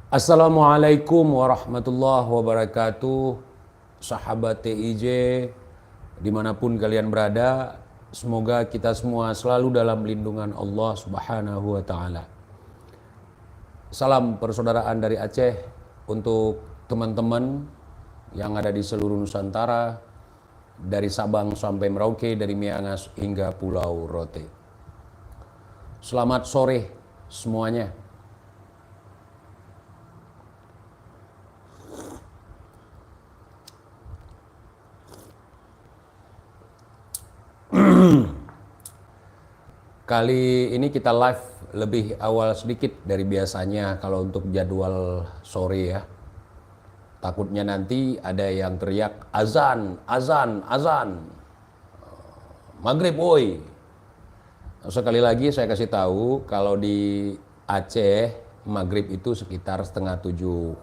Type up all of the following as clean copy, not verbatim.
Assalamualaikum warahmatullahi wabarakatuh. Sahabat TIJ dimanapun kalian berada, semoga kita semua selalu dalam lindungan Allah Subhanahu wa ta'ala. Salam persaudaraan dari Aceh untuk teman-teman yang ada di seluruh Nusantara, dari Sabang sampai Merauke, dari Miangas hingga Pulau Rote. Selamat sore semuanya. Kali ini kita live lebih awal sedikit dari biasanya kalau untuk jadwal sore ya. Takutnya nanti ada yang teriak azan, azan, azan. Maghrib woi. Sekali lagi saya kasih tahu kalau di Aceh maghrib itu sekitar 6:30.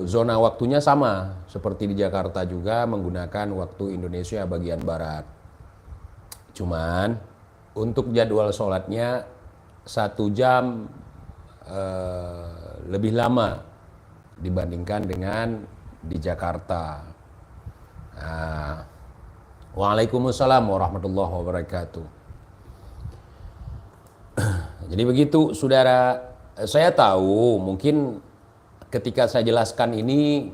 Zona waktunya sama seperti di Jakarta juga menggunakan waktu Indonesia bagian barat. Cuman untuk jadwal sholatnya 1 jam lebih lama dibandingkan dengan di Jakarta. Nah, Waalaikumsalam warahmatullahi wabarakatuh. Jadi begitu saudara, saya tahu mungkin ketika saya jelaskan ini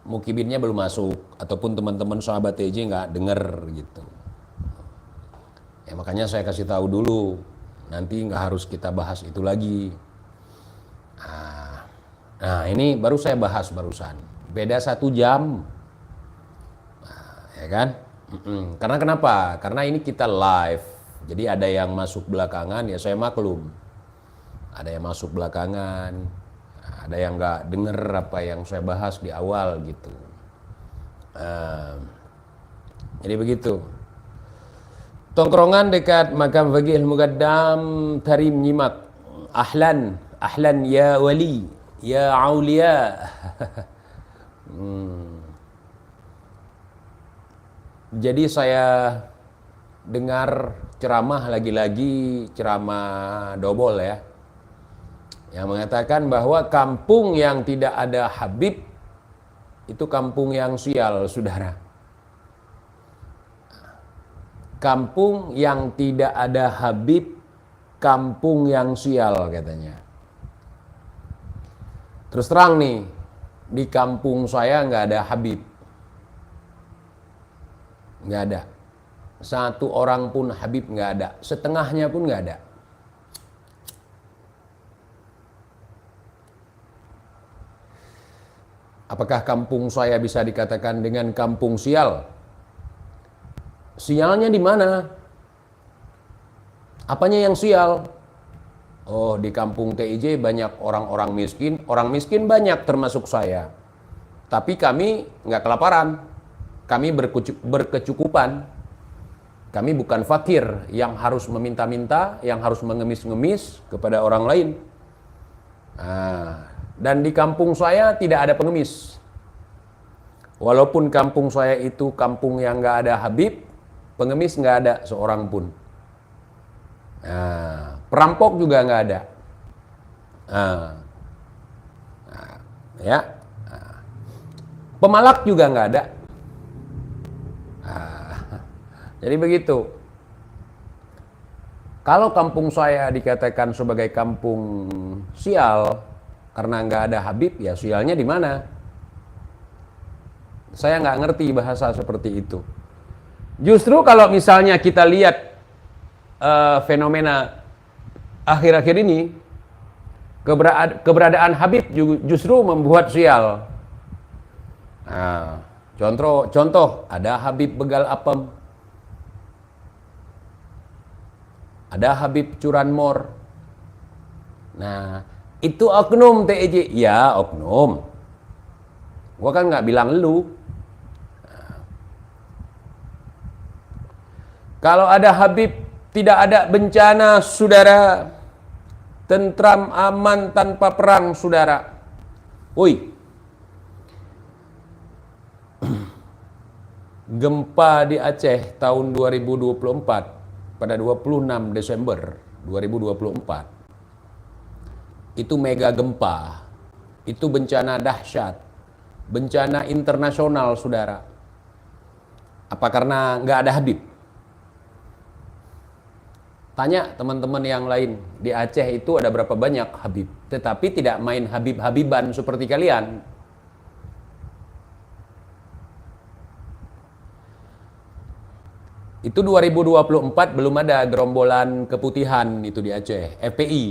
mukibinnya belum masuk ataupun teman-teman sahabat TJ nggak denger gitu. Ya makanya saya kasih tahu dulu, nanti nggak harus kita bahas itu lagi. Nah ini baru saya bahas barusan, beda 1 jam, ya kan? Karena kenapa? Karena ini kita live, jadi ada yang masuk belakangan ya saya maklum, ada yang masuk belakangan, ada yang nggak denger apa yang saya bahas di awal gitu. Jadi begitu. Tongkrongan dekat makam Faqih Muqaddam Tarim nyimak. Ahlan, ahlan ya wali, ya aulia. Jadi saya dengar ceramah lagi-lagi, ceramah double ya, yang mengatakan bahwa kampung yang tidak ada Habib itu kampung yang sial, saudara. Kampung yang tidak ada Habib, kampung yang sial katanya. Terus terang nih, di kampung saya nggak ada Habib. Nggak ada. 1 orang pun Habib nggak ada. Setengahnya pun nggak ada. Apakah kampung saya bisa dikatakan dengan kampung sial? Sialnya di mana? Apanya yang sial? Oh, di kampung TIJ banyak orang-orang miskin. Orang miskin banyak termasuk saya. Tapi kami nggak kelaparan. Kami berkecukupan. Kami bukan fakir yang harus meminta-minta, yang harus mengemis-ngemis kepada orang lain. Dan di kampung saya tidak ada pengemis. Walaupun kampung saya itu kampung yang nggak ada Habib, pengemis nggak ada seorang pun. Perampok juga nggak ada. Ya, pemalak juga nggak ada. Jadi begitu. Kalau kampung saya dikatakan sebagai kampung sial karena nggak ada Habib, ya sialnya di mana? Saya nggak ngerti bahasa seperti itu. Justru kalau misalnya kita lihat fenomena akhir-akhir ini, keberadaan Habib justru membuat sial. Contoh ada Habib Begal Apem, ada Habib Curanmor. Nah, itu oknum TIJ. Ya, oknum. Gua kan nggak bilang lu. Kalau ada Habib, tidak ada bencana, saudara. Tentram, aman, tanpa perang, saudara. Woi. Gempa di Aceh tahun 2024 pada 26 Desember 2024 itu mega gempa, itu bencana dahsyat, bencana internasional, saudara. Apa karena nggak ada Habib? Tanya teman-teman yang lain, di Aceh itu ada berapa banyak Habib, tetapi tidak main Habib-Habiban seperti kalian. Itu 2024 belum ada gerombolan keputihan itu di Aceh, FPI.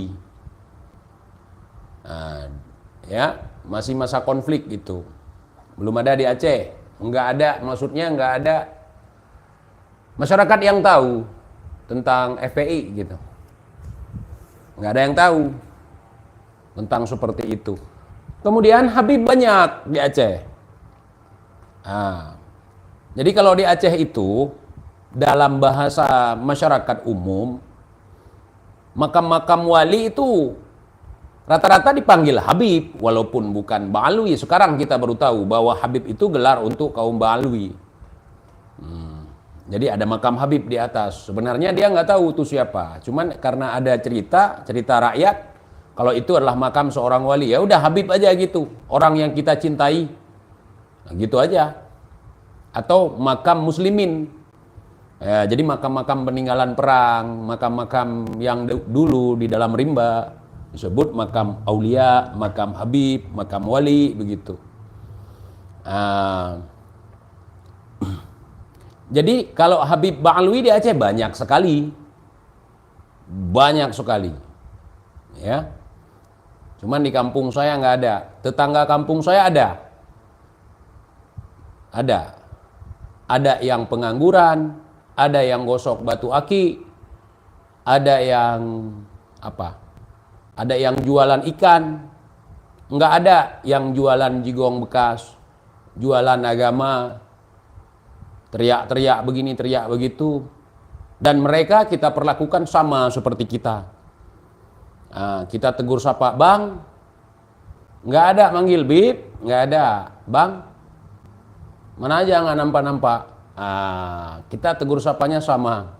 Nah, ya, masih masa konflik itu. Belum ada di Aceh. Enggak ada, maksudnya enggak ada masyarakat yang tahu tentang FPI gitu. Enggak ada yang tahu tentang seperti itu. Kemudian Habib banyak di Aceh. Nah, jadi kalau di Aceh itu dalam bahasa masyarakat umum, makam-makam wali itu rata-rata dipanggil Habib, walaupun bukan Ba'alwi. Sekarang kita baru tahu bahwa Habib itu gelar untuk kaum Ba'alwi. Jadi ada makam Habib di atas. Sebenarnya dia nggak tahu itu siapa. Cuman karena ada cerita rakyat, kalau itu adalah makam seorang wali, ya udah Habib aja gitu. Orang yang kita cintai, nah, gitu aja. Atau makam muslimin. Ya, jadi makam-makam peninggalan perang, makam-makam yang dulu di dalam rimba disebut makam aulia, makam Habib, makam wali, begitu. Jadi kalau Habib Ba'alwi di Aceh banyak sekali, ya. Cuman di kampung saya nggak ada. Tetangga kampung saya ada yang pengangguran, ada yang gosok batu aki, ada yang apa? Ada yang jualan ikan, nggak ada yang jualan jigong bekas, jualan agama, teriak-teriak begini, teriak begitu. Dan mereka kita perlakukan sama seperti kita. Nah, kita tegur sapa, bang, nggak ada manggil bib, nggak ada, bang, mana aja nggak nampak-nampak. Kita tegur sapanya sama.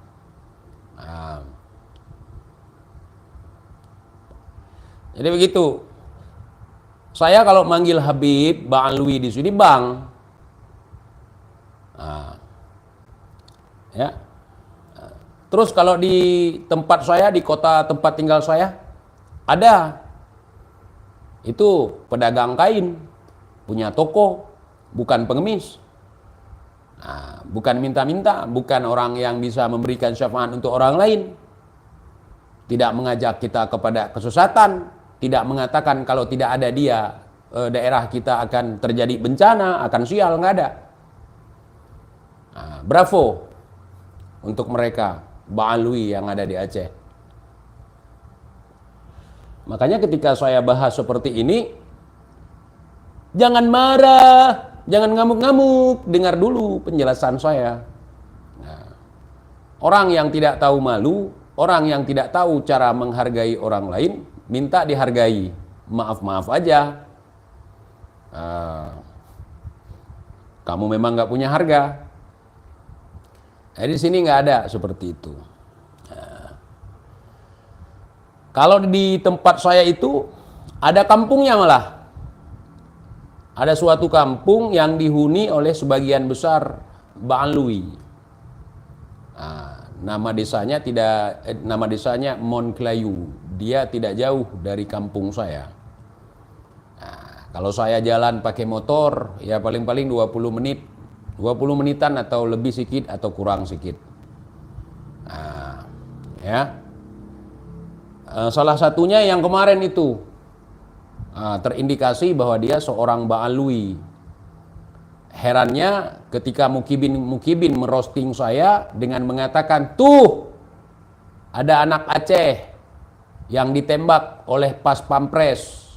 Jadi begitu. Saya kalau manggil Habib Ba'alwi di sini bang, ya. Terus kalau di tempat saya, di kota tempat tinggal saya, ada itu pedagang kain, punya toko, bukan pengemis. Nah, bukan minta-minta, bukan orang yang bisa memberikan syafaat untuk orang lain, tidak mengajak kita kepada kesesatan, tidak mengatakan kalau tidak ada dia daerah kita akan terjadi bencana, akan sial, nggak ada. Nah, bravo untuk mereka Ba'alwi yang ada di Aceh. Makanya ketika saya bahas seperti ini, jangan marah, jangan ngamuk-ngamuk, dengar dulu penjelasan saya. Nah, orang yang tidak tahu malu, orang yang tidak tahu cara menghargai orang lain, minta dihargai. Maaf-maaf aja. Kamu memang nggak punya harga. Di sini nggak ada seperti itu. Kalau di tempat saya itu ada kampungnya malah. Ada suatu kampung yang dihuni oleh sebagian besar Ba'alwi. Nama desanya Monklayu. Dia tidak jauh dari kampung saya. Kalau saya jalan pakai motor, ya paling-paling 20 menit. 20 menitan atau lebih sedikit atau kurang sedikit. Salah satunya yang kemarin itu terindikasi bahwa dia seorang Ba'alwi. Herannya ketika Mukibin merosting saya dengan mengatakan, tuh ada anak Aceh yang ditembak oleh pas pampres.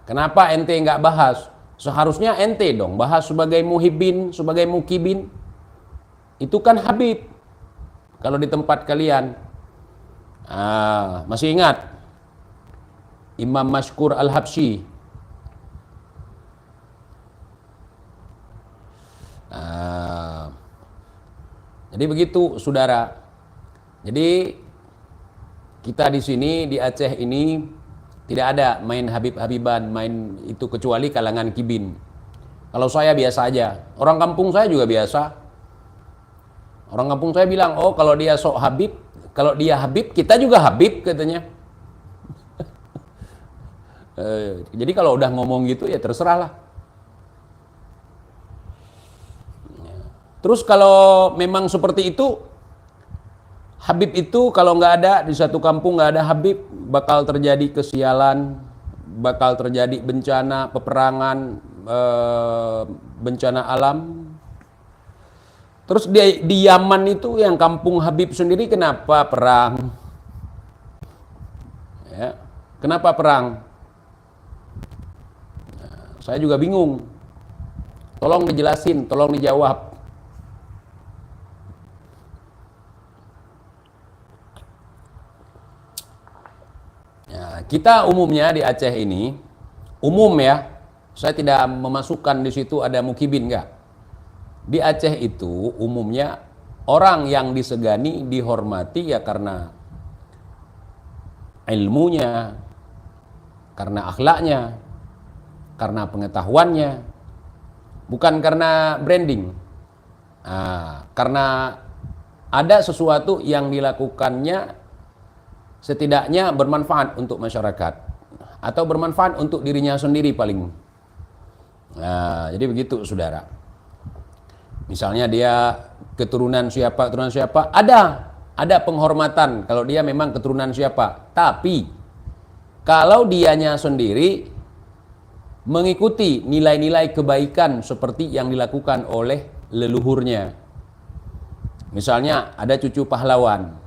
Kenapa ente nggak bahas? Seharusnya ente dong bahas sebagai muhibin, sebagai Mukibin. Itu kan Habib. Kalau di tempat kalian. Masih ingat Imam Mashkur Al-Habsyi? Jadi begitu, saudara. Jadi kita di sini di Aceh ini Tidak ada main Habib-Habiban, main itu kecuali kalangan kibin. Kalau saya biasa aja. Orang kampung saya juga biasa. Orang kampung saya bilang, oh kalau dia sok Habib, kalau dia Habib, kita juga Habib katanya. Jadi kalau udah ngomong gitu ya terserah lah. Terus kalau memang seperti itu, Habib itu kalau nggak ada di satu kampung, nggak ada Habib, bakal terjadi kesialan, bakal terjadi bencana, peperangan, bencana alam. Terus di Yaman itu yang kampung Habib sendiri kenapa perang? Ya, kenapa perang? Nah, saya juga bingung. Tolong dijelasin, tolong dijawab. Ya, kita umumnya di Aceh ini, umum ya, saya tidak memasukkan di situ ada mukibin enggak. Di Aceh itu umumnya orang yang disegani, dihormati ya karena ilmunya, karena akhlaknya, karena pengetahuannya, bukan karena branding. Nah, karena ada sesuatu yang dilakukannya setidaknya bermanfaat untuk masyarakat atau bermanfaat untuk dirinya sendiri paling. Nah, jadi begitu saudara. Misalnya dia keturunan siapa, ada penghormatan kalau dia memang keturunan siapa. Tapi kalau dianya sendiri mengikuti nilai-nilai kebaikan seperti yang dilakukan oleh leluhurnya. Misalnya ada cucu pahlawan.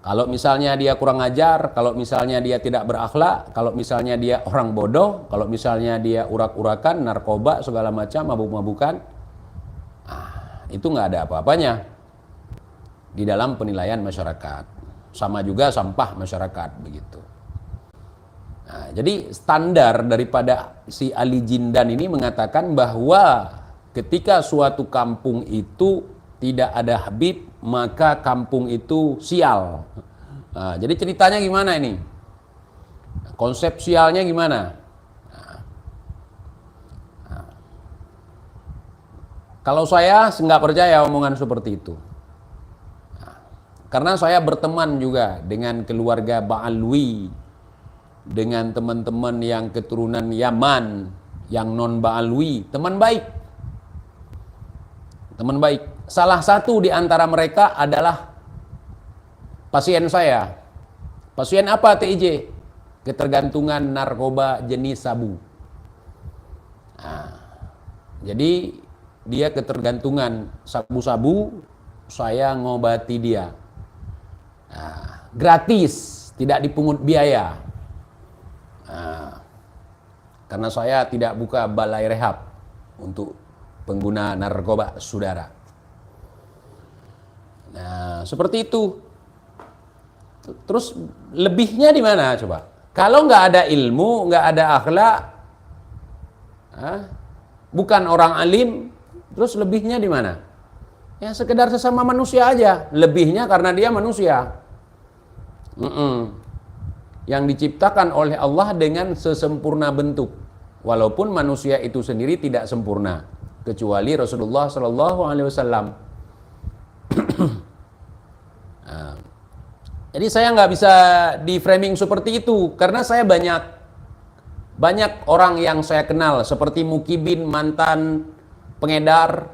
Kalau misalnya dia kurang ajar, kalau misalnya dia tidak berakhlak, kalau misalnya dia orang bodoh, kalau misalnya dia urak-urakan, narkoba, segala macam, mabuk-mabukan, itu nggak ada apa-apanya di dalam penilaian masyarakat. Sama juga sampah masyarakat begitu. Nah, jadi standar daripada si Ali Jindan ini mengatakan bahwa ketika suatu kampung itu tidak ada Habib, maka kampung itu sial. Nah, jadi ceritanya gimana ini? Konsep sialnya gimana? Kalau saya nggak percaya omongan seperti itu. Karena saya berteman juga dengan keluarga Ba'alwi, dengan teman-teman yang keturunan Yaman, yang non Ba'alwi, teman baik. Teman baik. Salah satu di antara mereka adalah pasien saya. Pasien apa TIJ? Ketergantungan narkoba jenis sabu. Nah, jadi dia ketergantungan sabu-sabu, saya ngobati dia. Nah, gratis, tidak dipungut biaya. Nah, karena saya tidak buka balai rehab untuk pengguna narkoba saudara. Nah, seperti itu. Terus lebihnya di mana coba? Kalau nggak ada ilmu, nggak ada akhlak, bukan orang alim, terus lebihnya di mana? Ya sekedar sesama manusia aja. Lebihnya karena dia manusia. Yang diciptakan oleh Allah dengan sesempurna bentuk. Walaupun manusia itu sendiri tidak sempurna, kecuali Rasulullah Shallallahu Alaihi Wasallam. Jadi saya nggak bisa di framing seperti itu karena saya banyak orang yang saya kenal seperti mukibin, mantan pengedar.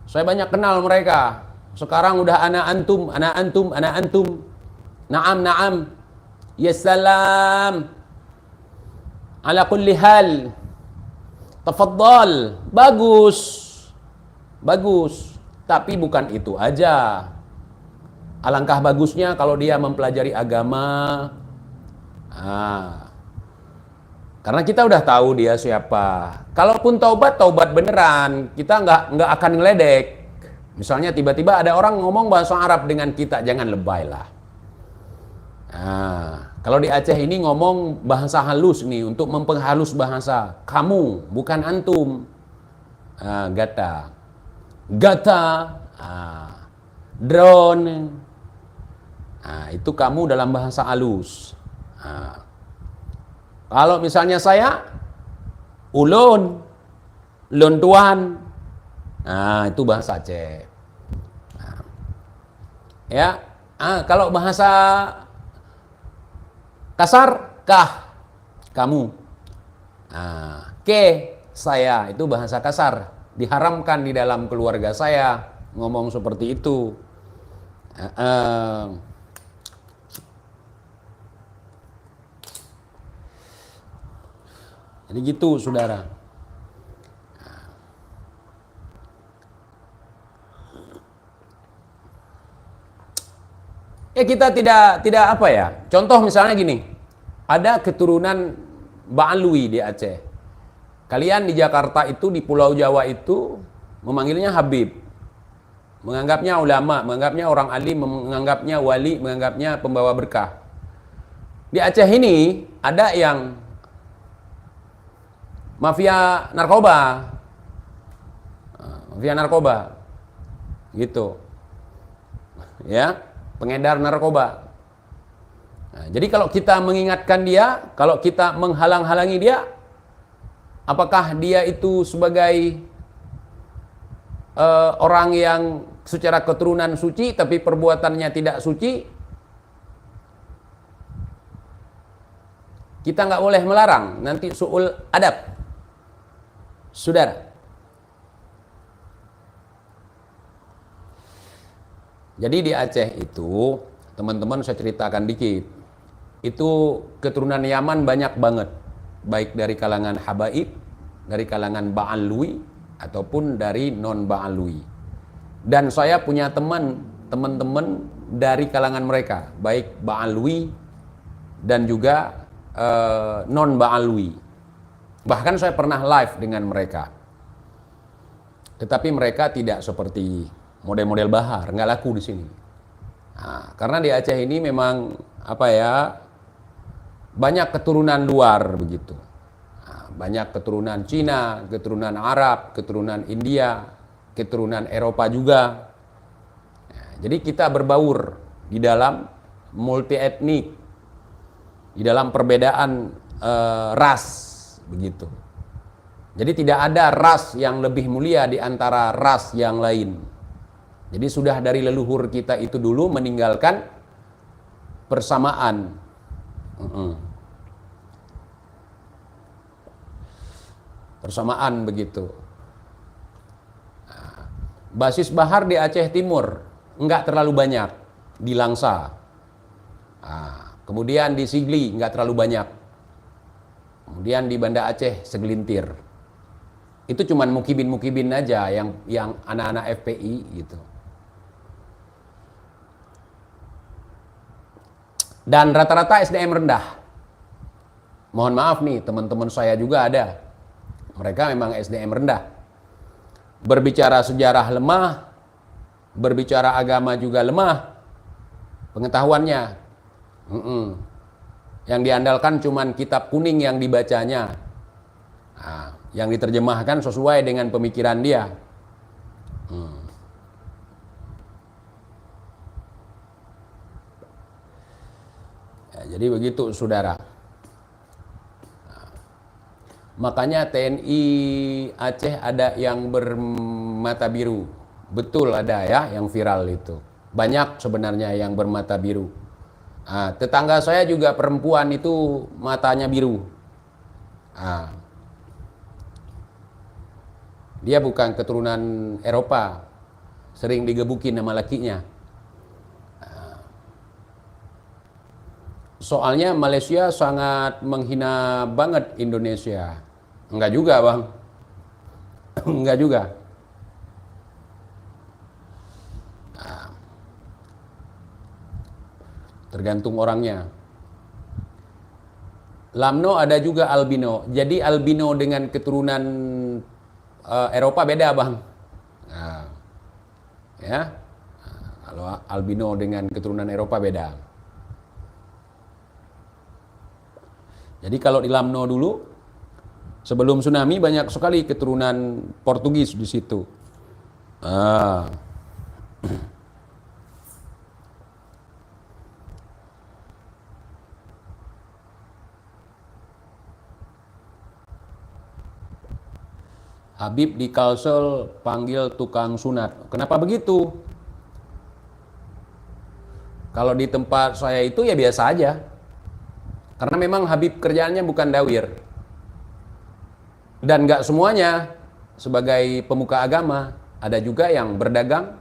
Saya banyak kenal mereka. Sekarang udah anak antum. Naam. Ya salam. Ala kulli hal. Tafaddal. Bagus. Tapi bukan itu aja. Alangkah bagusnya kalau dia mempelajari agama. Karena kita udah tahu dia siapa. Kalaupun taubat beneran, kita nggak akan ngeledek. Misalnya tiba-tiba ada orang ngomong bahasa Arab dengan kita, jangan lebay lah. Kalau di Aceh ini ngomong bahasa halus nih untuk memperhalus bahasa. Kamu, bukan antum. Gata, drone. Nah, itu kamu dalam bahasa halus. Nah, kalau misalnya saya, ulun, lun tuan. Nah, itu bahasa Aceh. Nah, ya, kalau bahasa kasar, kah, kamu. Nah, ke, saya, itu bahasa kasar. Diharamkan di dalam keluarga saya ngomong seperti itu. Jadi gitu, saudara. Ya kita tidak apa ya. Contoh misalnya gini, ada keturunan Ba'alwi di Aceh. Kalian di Jakarta itu, di Pulau Jawa itu memanggilnya Habib, menganggapnya ulama, menganggapnya orang alim, menganggapnya wali, menganggapnya pembawa berkah. Di Aceh ini ada yang mafia narkoba, gitu, ya, pengedar narkoba. Nah, jadi kalau kita mengingatkan dia, kalau kita menghalang-halangi dia, apakah dia itu sebagai orang yang secara keturunan suci tapi perbuatannya tidak suci? Kita nggak boleh melarang, nanti su'ul adab, saudara. Jadi di Aceh itu, teman-teman saya ceritakan dikit, itu keturunan Yaman banyak banget, baik dari kalangan habaib, dari kalangan Ba'alwi, ataupun dari non Ba'alwi. Dan saya punya teman-teman dari kalangan mereka, baik Ba'alwi dan juga non Ba'alwi. Bahkan saya pernah live dengan mereka. Tetapi mereka tidak seperti model-model Bahar, nggak laku di sini. Nah, karena di Aceh ini memang apa ya, banyak keturunan luar begitu. Nah, banyak keturunan Cina, keturunan Arab, keturunan India, keturunan Eropa juga. Nah, jadi kita berbaur di dalam multi etnik, di dalam perbedaan ras begitu. Jadi tidak ada ras yang lebih mulia di antara ras yang lain. Jadi sudah dari leluhur kita itu dulu meninggalkan persamaan. Persamaan begitu. Nah, basis Bahar di Aceh Timur enggak terlalu banyak, di Langsa. Nah, kemudian di Sigli enggak terlalu banyak. Kemudian di Banda Aceh segelintir. Itu cuman mukibin-mukibin aja yang anak-anak FPI gitu. Dan rata-rata SDM rendah. Mohon maaf nih, teman-teman saya juga ada. Mereka memang SDM rendah. Berbicara sejarah lemah, berbicara agama juga lemah. Pengetahuannya. Yang diandalkan cuman kitab kuning yang dibacanya. Nah, yang diterjemahkan sesuai dengan pemikiran dia. Ya, jadi begitu, saudara. Nah, makanya TNI Aceh ada yang bermata biru. Betul ada ya yang viral itu. Banyak sebenarnya yang bermata biru. Nah, tetangga saya juga perempuan itu matanya biru. Nah, dia bukan keturunan Eropa, sering digebukin sama lakinya. Soalnya Malaysia sangat menghina banget Indonesia. Enggak juga, Bang. Enggak juga. Nah, tergantung orangnya. Lamno ada juga albino. Jadi albino dengan keturunan Eropa beda, Bang. Nah, ya. Nah, kalau albino dengan keturunan Eropa beda. Jadi kalau di Lamno dulu, sebelum tsunami banyak sekali keturunan Portugis di situ. Habib di Kalsel panggil tukang sunat. Kenapa begitu? Kalau di tempat saya itu ya biasa aja. Karena memang Habib kerjaannya bukan dawir. Dan nggak semuanya sebagai pemuka agama. Ada juga yang berdagang.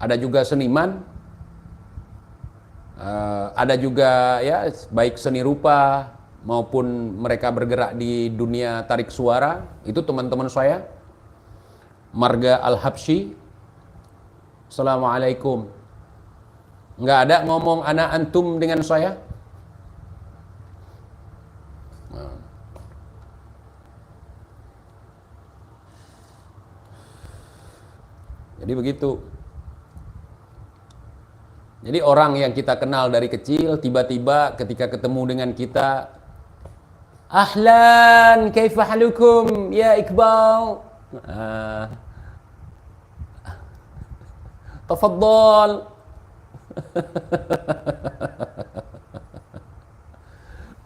Ada juga seniman. Ada juga ya baik seni rupa maupun mereka bergerak di dunia tarik suara. Itu teman-teman saya. Marga Al-Habsyi. Assalamualaikum. Nggak ada ngomong anak antum dengan saya. Jadi begitu. Jadi orang yang kita kenal dari kecil, tiba-tiba ketika ketemu dengan kita, ahlan, kaifa halukum ya Iqbal? Tafaddal.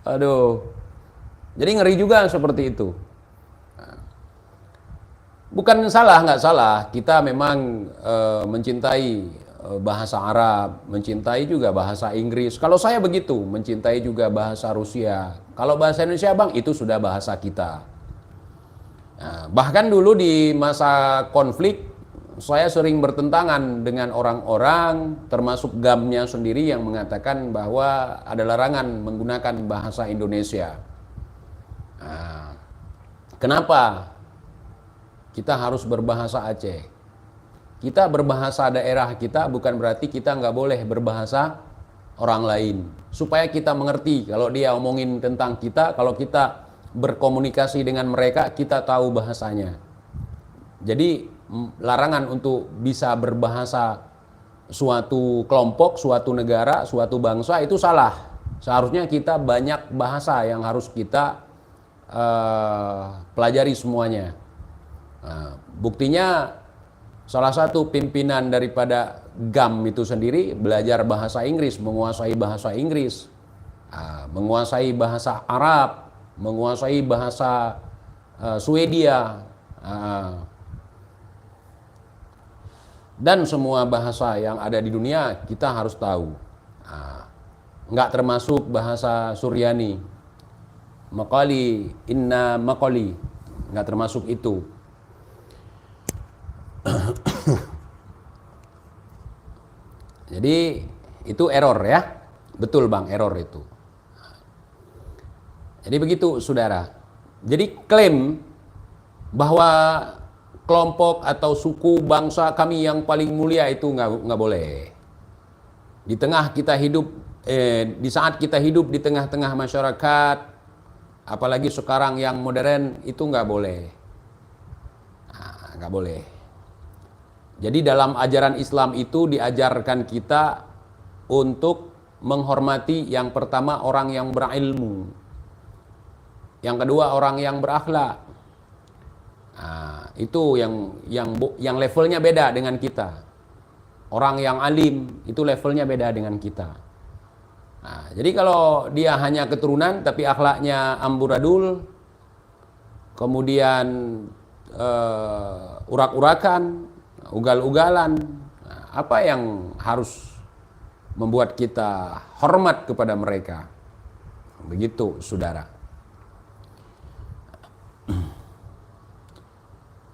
Aduh. Jadi ngeri juga seperti itu. Bukan salah, nggak salah. Kita memang mencintai bahasa Arab, mencintai juga bahasa Inggris. Kalau saya begitu, mencintai juga bahasa Rusia. Kalau bahasa Indonesia, Bang, itu sudah bahasa kita. Nah, bahkan dulu di masa konflik, saya sering bertentangan dengan orang-orang, termasuk GAM-nya sendiri yang mengatakan bahwa ada larangan menggunakan bahasa Indonesia. Nah, kenapa kita harus berbahasa Aceh? Kita berbahasa daerah kita bukan berarti kita nggak boleh berbahasa orang lain. Supaya kita mengerti kalau dia omongin tentang kita, kalau kita berkomunikasi dengan mereka, kita tahu bahasanya. Jadi larangan untuk bisa berbahasa suatu kelompok, suatu negara, suatu bangsa itu salah. Seharusnya kita banyak bahasa yang harus kita pelajari semuanya. Nah, buktinya salah satu pimpinan daripada GAM itu sendiri belajar bahasa Inggris, menguasai bahasa Inggris, menguasai bahasa Arab, menguasai bahasa Swedia, dan semua bahasa yang ada di dunia kita harus tahu. Nggak termasuk bahasa Suryani, Maqali, Inna Maqali, nggak termasuk itu. Jadi itu error ya, betul Bang, error itu. Jadi begitu saudara. Jadi klaim bahwa kelompok atau suku bangsa kami yang paling mulia itu nggak boleh. Di tengah kita hidup, di saat kita hidup di tengah-tengah masyarakat, apalagi sekarang yang modern, itu nggak boleh. Nggak boleh. Jadi dalam ajaran Islam itu diajarkan kita untuk menghormati yang pertama orang yang berilmu, yang kedua orang yang berakhlak. Itu yang levelnya beda dengan kita. Orang yang alim itu levelnya beda dengan kita. Jadi kalau dia hanya keturunan tapi akhlaknya amburadul, kemudian urak-urakan, ugal-ugalan, apa yang harus membuat kita hormat kepada mereka? Begitu, saudara.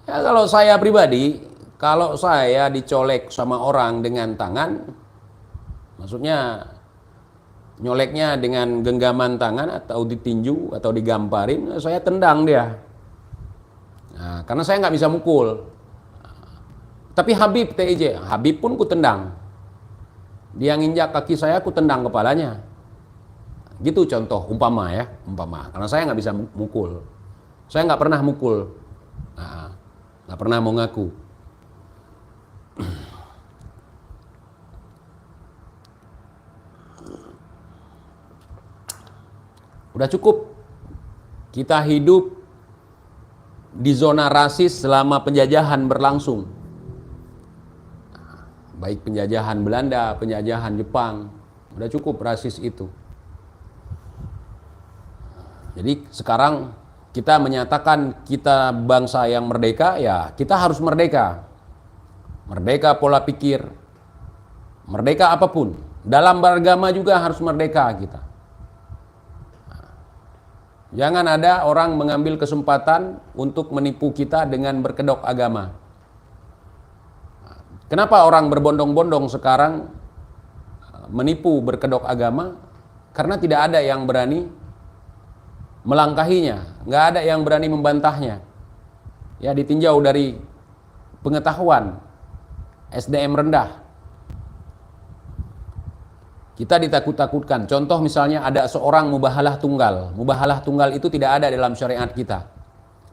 Ya, kalau saya pribadi, kalau saya dicolek sama orang dengan tangan, maksudnya nyoleknya dengan genggaman tangan atau ditinju atau digamparin, saya tendang dia. Karena saya nggak bisa mukul. Tapi Habib TIJ, Habib pun ku tendang. Dia nginjak kaki saya, ku tendang kepalanya. Gitu contoh, umpama. Karena saya nggak bisa mukul. Saya nggak pernah mukul. Nggak pernah mau ngaku. Udah cukup. Kita hidup di zona rasis selama penjajahan berlangsung. Baik penjajahan Belanda, penjajahan Jepang, udah cukup rasis itu. Jadi sekarang kita menyatakan kita bangsa yang merdeka, ya kita harus merdeka. Merdeka pola pikir, merdeka apapun. Dalam beragama juga harus merdeka kita. Jangan ada orang mengambil kesempatan untuk menipu kita dengan berkedok agama. Kenapa orang berbondong-bondong sekarang menipu berkedok agama? Karena tidak ada yang berani melangkahinya, nggak ada yang berani membantahnya. Ya, ditinjau dari pengetahuan, SDM rendah. Kita ditakut-takutkan. Contoh misalnya ada seorang mubahalah tunggal. Mubahalah tunggal itu tidak ada dalam syariat kita.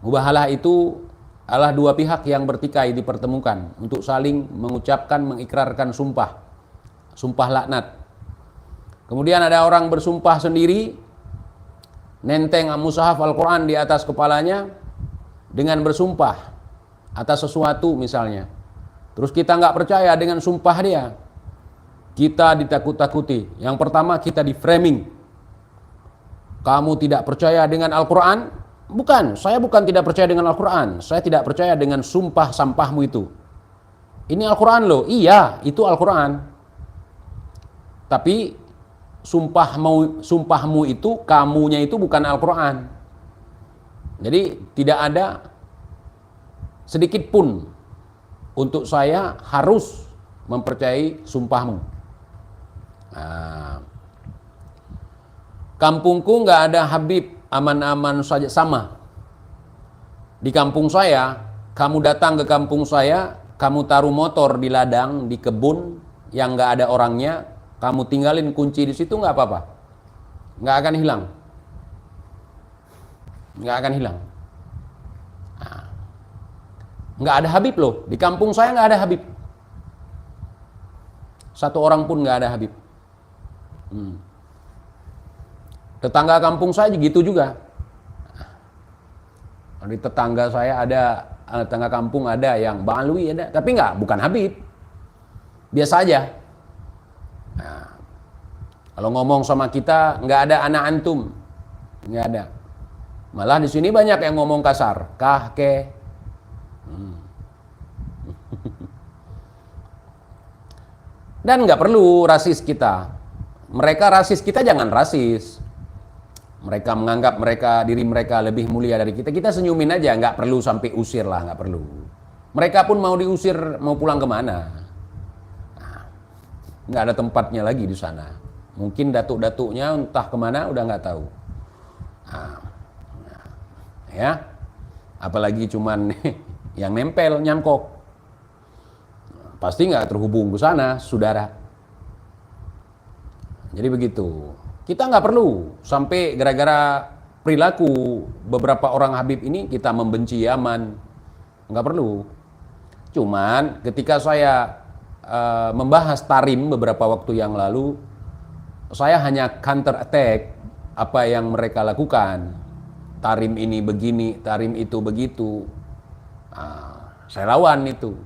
Mubahalah itu adalah dua pihak yang bertikai dipertemukan untuk saling mengucapkan, mengikrarkan sumpah. Sumpah laknat. Kemudian ada orang bersumpah sendiri, nenteng mushaf Al-Quran di atas kepalanya dengan bersumpah atas sesuatu misalnya. Terus kita nggak percaya dengan sumpah dia. Kita ditakut-takuti. Yang pertama kita di framing. Kamu tidak percaya dengan Al-Quran? Bukan, saya bukan tidak percaya dengan Al-Quran. Saya tidak percaya dengan sumpah sampahmu itu. Ini Al-Quran loh. Iya, itu Al-Quran. Tapi sumpahmu itu, kamunya itu bukan Al-Quran. Jadi tidak ada sedikit pun untuk saya harus mempercayai sumpahmu. Nah, kampungku nggak ada Habib, aman-aman saja sama. Di kampung saya, kamu datang ke kampung saya, kamu taruh motor di ladang, di kebun yang nggak ada orangnya, kamu tinggalin kunci di situ nggak apa-apa, nggak akan hilang, nggak akan hilang. Nah, nggak ada Habib loh, di kampung saya nggak ada Habib, satu orang pun nggak ada Habib. Tetangga kampung saya gitu juga. Di tetangga saya ada, tetangga kampung ada yang Bang Alwi ada, tapi bukan Habib, biasa aja. Nah, kalau ngomong sama kita nggak ada anak antum, nggak ada. Malah di sini banyak yang ngomong kasar, kah ke. Dan nggak perlu rasis kita. Mereka rasis, kita jangan rasis. Mereka menganggap diri mereka lebih mulia dari kita. Kita senyumin aja, nggak perlu sampai usir lah, nggak perlu. Mereka pun mau diusir, mau pulang kemana? Nggak ada tempatnya lagi di sana. Mungkin datuk-datuknya entah kemana udah nggak tahu. Ya, apalagi cuman yang nempel nyangkok, pasti nggak terhubung ke sana, saudara. Jadi begitu. Kita nggak perlu sampai gara-gara perilaku beberapa orang Habib ini kita membenci Yaman. Nggak perlu. Cuman ketika saya membahas Tarim beberapa waktu yang lalu, saya hanya counter attack apa yang mereka lakukan. Tarim ini begini, Tarim itu begitu. Saya lawan itu.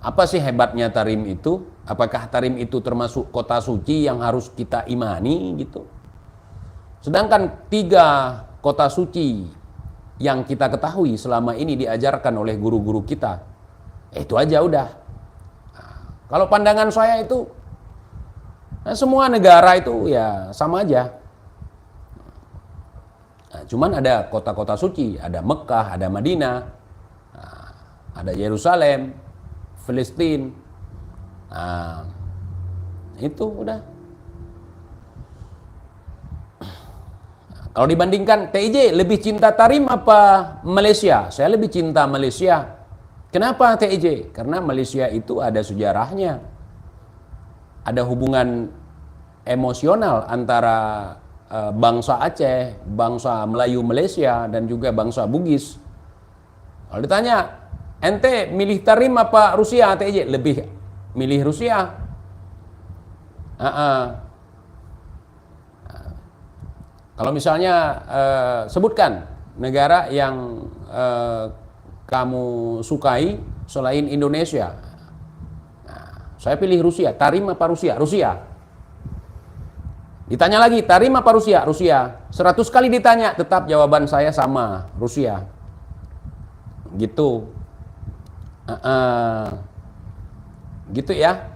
Apa sih hebatnya Tarim itu? Apakah Tarim itu termasuk kota suci yang harus kita imani gitu? Sedangkan 3 kota suci yang kita ketahui selama ini diajarkan oleh guru-guru kita, itu aja udah. Kalau pandangan saya itu, semua negara itu ya sama aja. Cuman ada kota-kota suci, ada Mekah, ada Madinah, ada Yerusalem, Palestina. Itu udah. Kalau dibandingkan TIJ, lebih cinta Tarim apa Malaysia? Saya lebih cinta Malaysia. Kenapa TIJ? Karena Malaysia itu ada sejarahnya. Ada hubungan emosional antara bangsa Aceh, bangsa Melayu Malaysia, dan juga bangsa Bugis. Kalau ditanya, ente milih Tarim apa Rusia TIJ? Lebih milih Rusia. Kalau misalnya sebutkan negara yang kamu sukai selain Indonesia, saya pilih Rusia. Tarim apa Rusia? Rusia. Ditanya lagi, Tarim apa Rusia? Rusia. 100 kali ditanya, tetap jawaban saya sama, Rusia. Gitu. Gitu ya.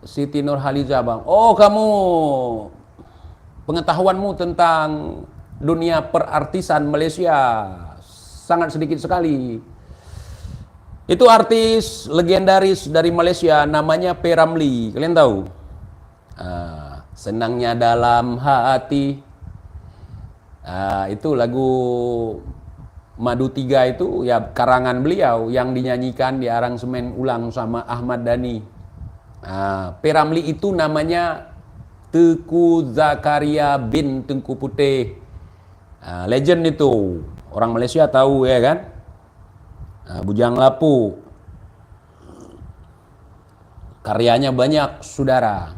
Siti Nurhaliza, Bang. Oh, kamu pengetahuanmu tentang dunia perartisan Malaysia sangat sedikit sekali. Itu artis legendaris dari Malaysia, namanya P. Ramlee. Kalian tahu? Senangnya dalam hati. Itu lagu Madu 3 itu ya karangan beliau yang dinyanyikan di aransemen ulang sama Ahmad Dhani. P. Ramlee itu namanya Teuku Zakaria bin Tengku Putih. Legend itu. Orang Malaysia tahu ya kan? Bujang Lapuk. Karyanya banyak, saudara.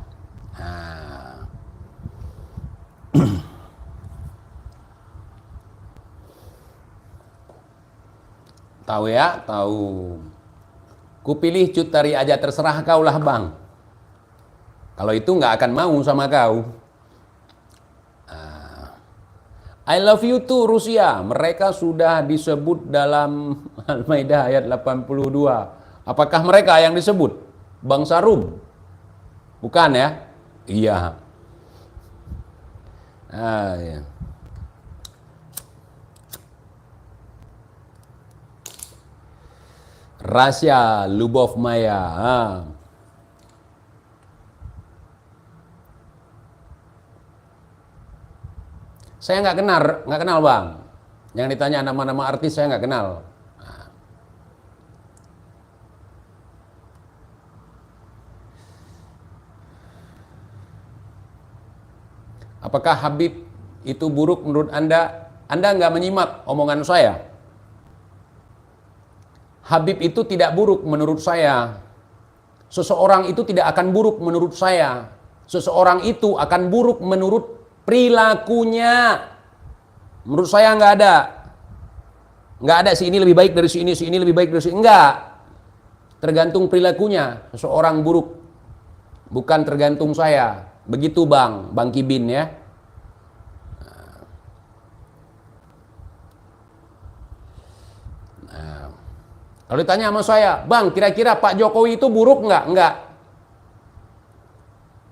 Tahu ya, tahu. Kupilih Cut Tari aja terserah kau lah, Bang. Kalau itu nggak akan mau sama kau. I love you too Rusia. Mereka sudah disebut dalam Al-Maidah ayat 82. Apakah mereka yang disebut? Bangsa Rum? Bukan ya? Iya. Ya. Rasya Lubov Maya. Saya nggak kenal Bang. Yang ditanya nama-nama artis saya nggak kenal. Apakah Habib itu buruk menurut Anda? Anda nggak menyimak omongan saya. Habib itu tidak buruk menurut saya. Seseorang itu tidak akan buruk menurut saya. Seseorang itu akan buruk menurut perilakunya. Menurut saya nggak ada. Nggak ada si ini lebih baik dari si ini lebih baik dari si ini. Enggak. Tergantung perilakunya. Seseorang buruk. Bukan tergantung saya. Begitu Bang Kibin ya. Kalau ditanya sama saya, Bang, kira-kira Pak Jokowi itu buruk nggak? Nggak.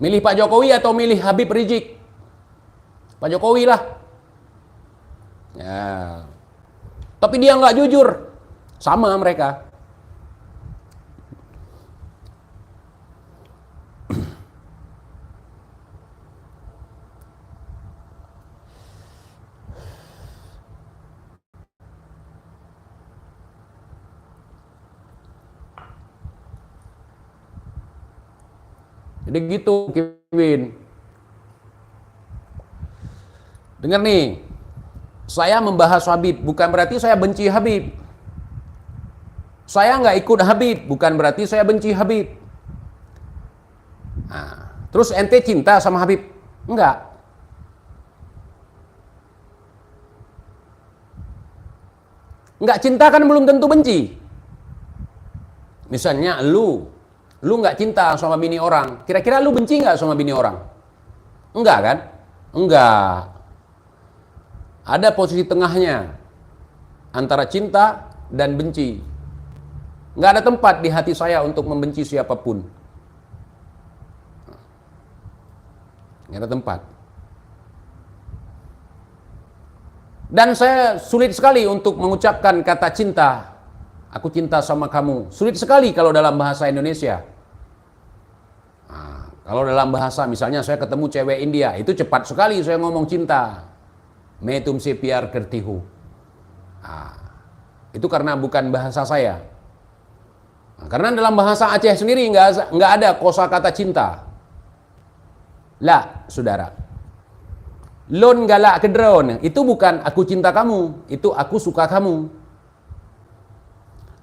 Milih Pak Jokowi atau milih Habib Rizik? Pak Jokowi lah. Ya. Tapi dia nggak jujur. Sama mereka. Jadi gitu, Kevin. Dengar nih, saya membahas Habib, bukan berarti saya benci Habib. Saya nggak ikut Habib, bukan berarti saya benci Habib. Terus ente cinta sama Habib? Enggak. Enggak cinta kan belum tentu benci. Misalnya lu nggak cinta sama bini orang, kira-kira lu benci nggak sama bini orang? Enggak kan? Enggak. Ada posisi tengahnya antara cinta dan benci. Nggak ada tempat di hati saya untuk membenci siapapun. Nggak ada tempat. Dan saya sulit sekali untuk mengucapkan kata cinta. Aku cinta sama kamu. Sulit sekali kalau dalam bahasa Indonesia. Kalau dalam bahasa misalnya saya ketemu cewek India, itu cepat sekali saya ngomong cinta. Main tumse pyar karti hu. Itu karena bukan bahasa saya. Karena dalam bahasa Aceh sendiri nggak ada kosakata cinta. Lah, saudara. Lon galak kedron, itu bukan aku cinta kamu, itu aku suka kamu.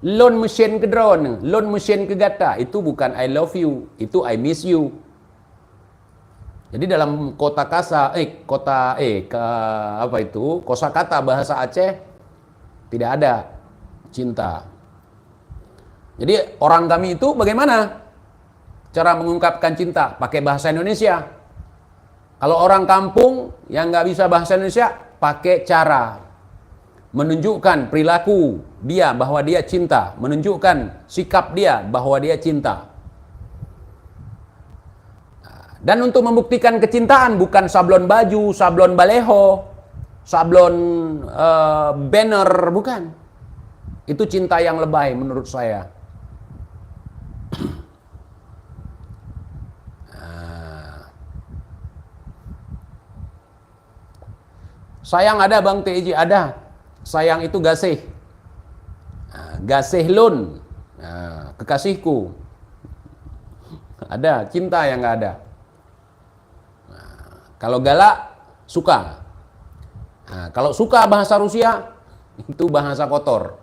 Lon mesin ke drone, lon mesin ke gata, itu bukan I love you, itu I miss you. Jadi dalam kosakata bahasa Aceh tidak ada cinta. Jadi orang kami itu bagaimana? cara mengungkapkan cinta? Pakai bahasa Indonesia. Kalau orang kampung yang nggak bisa bahasa Indonesia, pakai cara menunjukkan perilaku dia bahwa dia cinta, menunjukkan sikap dia bahwa dia cinta. Dan untuk membuktikan kecintaan bukan sablon baju, sablon baleho, sablon banner, bukan. Itu cinta yang lebay menurut saya. Sayang ada Bang TJ, ada. Sayang itu gasih. Gasih lun. Kekasihku. Ada, cinta yang nggak ada. Kalau galak, suka. Kalau suka bahasa Rusia, itu bahasa kotor.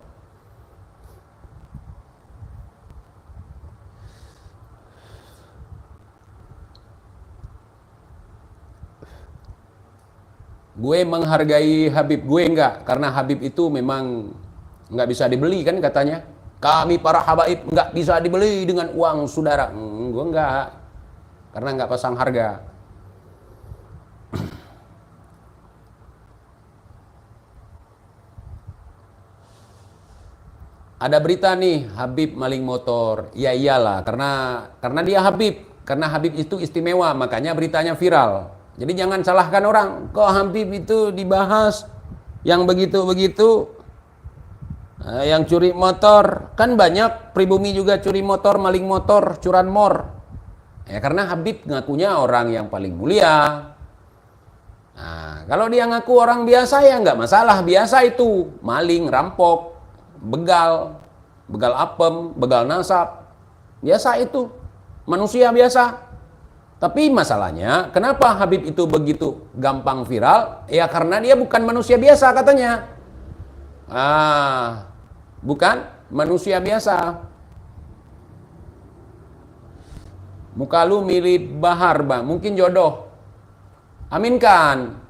Gue menghargai Habib, gue enggak. Karena Habib itu memang nggak bisa dibeli kan katanya. Kami para habaib nggak bisa dibeli dengan uang saudara. Gue enggak. Karena nggak pasang harga. Ada berita nih, Habib maling motor. Ya iyalah, karena dia Habib. Karena Habib itu istimewa, makanya beritanya viral. Jadi jangan salahkan orang. Kok Habib itu dibahas yang begitu-begitu, yang curi motor. Kan banyak pribumi juga curi motor, maling motor, curanmor. Ya karena Habib ngakunya orang yang paling mulia. Nah, kalau dia ngaku orang biasa ya nggak masalah. Biasa itu, maling, rampok, begal apem, begal nasab, biasa itu, manusia biasa. Tapi masalahnya, kenapa Habib itu begitu gampang viral? Ya karena dia bukan manusia biasa katanya. Bukan manusia biasa. Muka lu mirip Bahar Bang, mungkin jodoh. Aminkan.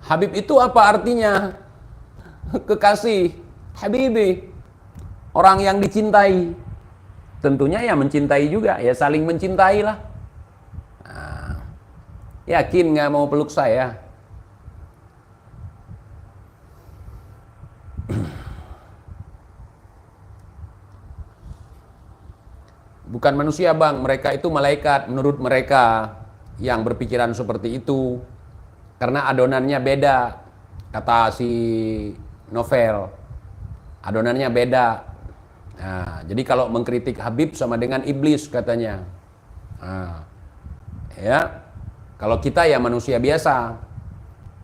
Habib itu apa artinya? Kekasih, Habibi, orang yang dicintai. Tentunya ya mencintai juga, ya saling mencintai lah. Yakin nggak mau peluk saya? Bukan manusia Bang, mereka itu malaikat menurut mereka yang berpikiran seperti itu. Karena adonannya beda, kata si novel. Adonannya beda. Nah, jadi kalau mengkritik Habib sama dengan iblis katanya. Nah, ya, kalau kita ya manusia biasa.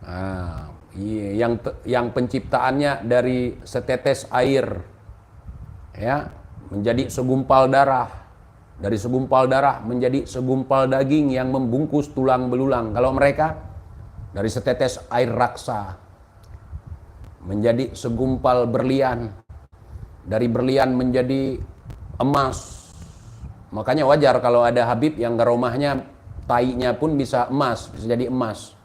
Nah, yang penciptaannya dari setetes air, ya, menjadi segumpal darah. Dari segumpal darah menjadi segumpal daging yang membungkus tulang belulang. Kalau mereka dari setetes air raksa menjadi segumpal berlian, dari berlian menjadi emas. Makanya wajar kalau ada Habib yang garomahnya tainya pun bisa emas, bisa jadi emas.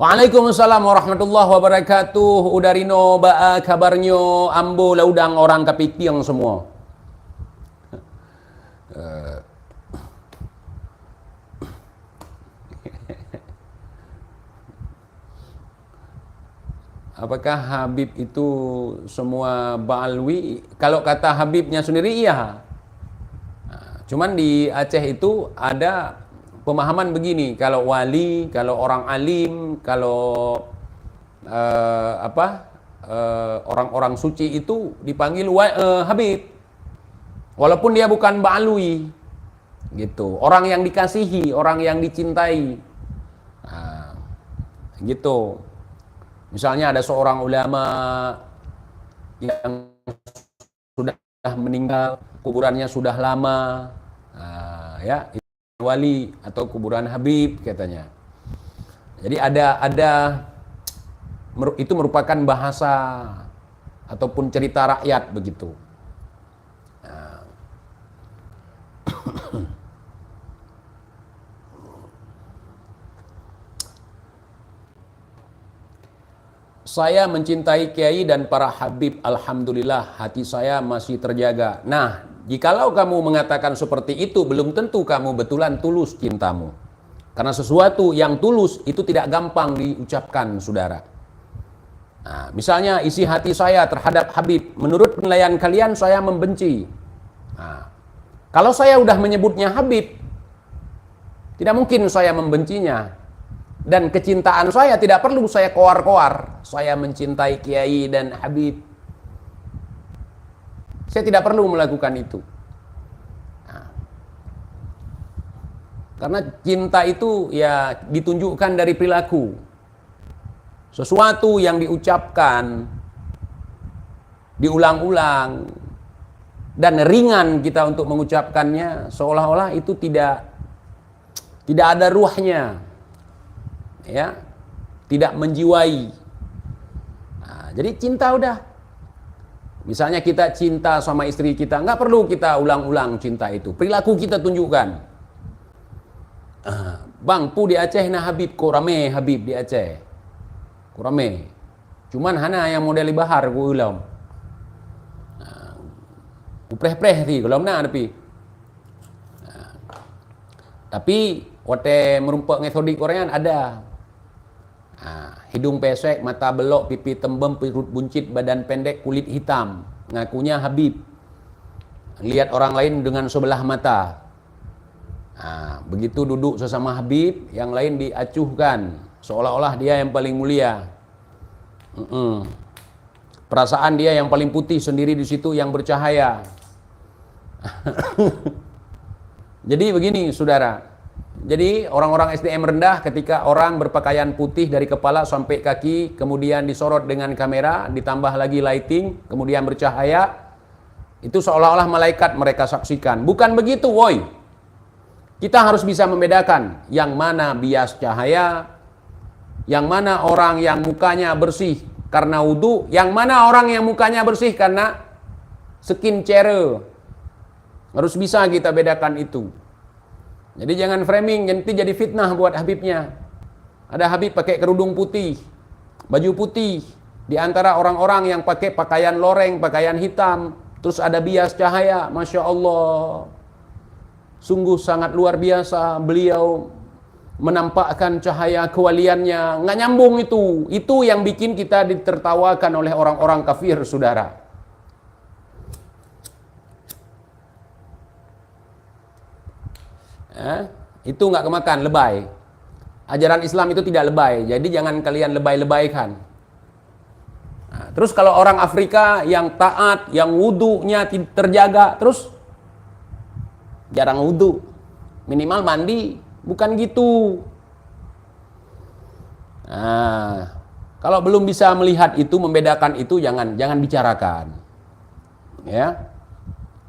Waalaikumsalam warahmatullahi wabarakatuh. Udarino baa kabarnyo ambo laudang orang kapitiang semua. Apakah Habib itu semua Ba'alwi? Kalau kata Habibnya sendiri iya. Cuman di Aceh itu ada pemahaman begini, kalau wali, kalau orang alim, kalau orang-orang suci itu dipanggil Habib. Walaupun dia bukan Ba'alwi. Gitu. Orang yang dikasihi, orang yang dicintai. Gitu. Misalnya ada seorang ulama yang sudah meninggal, kuburannya sudah lama, ya wali atau kuburan Habib katanya. Jadi ada itu merupakan bahasa ataupun cerita rakyat begitu. saya mencintai kiai dan para habib, alhamdulillah hati saya masih terjaga. Nah, jikalau kamu mengatakan seperti itu, belum tentu kamu betulan tulus cintamu. Karena sesuatu yang tulus itu tidak gampang diucapkan, saudara. Nah, misalnya isi hati saya terhadap Habib, menurut penilaian kalian saya membenci. Nah, kalau saya udah menyebutnya Habib, tidak mungkin saya membencinya. Dan kecintaan saya tidak perlu saya koar-koar. Saya mencintai kiai dan Habib. Saya tidak perlu melakukan itu. Nah, karena cinta itu ya ditunjukkan dari perilaku. Sesuatu yang diucapkan, diulang-ulang, dan ringan kita untuk mengucapkannya, seolah-olah itu tidak ada ruhnya. Ya, tidak menjiwai. Nah, jadi cinta udah. Misalnya kita cinta sama istri kita, nggak perlu kita ulang-ulang cinta itu. Perilaku kita tunjukkan. Bang, pu di Aceh nah Habib, ko rame Habib di Aceh. Ko rame. Cuman hana yang model bahar ku ulam. Upreh-preh ti ulam na tapi. Tapi wate merumpak ngethodik Korean ada. Hidung pesek, mata belok, pipi tembem, perut buncit, badan pendek, kulit hitam. Ngakunya Habib. Lihat orang lain dengan sebelah mata. Begitu duduk sesama Habib, yang lain diacuhkan. Seolah-olah dia yang paling mulia. Perasaan dia yang paling putih, sendiri di situ yang bercahaya. Jadi begini, saudara. Jadi orang-orang SDM rendah ketika orang berpakaian putih dari kepala sampai kaki, kemudian disorot dengan kamera, ditambah lagi lighting, kemudian bercahaya, itu seolah-olah malaikat mereka saksikan. Bukan begitu, woi. Kita harus bisa membedakan yang mana bias cahaya, yang mana orang yang mukanya bersih karena wudhu, yang mana orang yang mukanya bersih karena skin care. Harus bisa kita bedakan itu. Jadi jangan framing, nanti jadi fitnah buat Habibnya. Ada Habib pakai kerudung putih, baju putih, di antara orang-orang yang pakai pakaian loreng, pakaian hitam, terus ada bias cahaya, Masya Allah. Sungguh sangat luar biasa beliau menampakkan cahaya kewaliannya. Nggak nyambung itu. Itu yang bikin kita ditertawakan oleh orang-orang kafir, saudara. Itu nggak kemakan, lebay. Ajaran Islam itu tidak lebay, jadi jangan kalian lebay-lebaykan. Terus kalau orang Afrika yang taat, yang wudunya terjaga, terus jarang wudu, minimal mandi, bukan gitu. Kalau belum bisa melihat itu, membedakan itu, jangan bicarakan. Ya,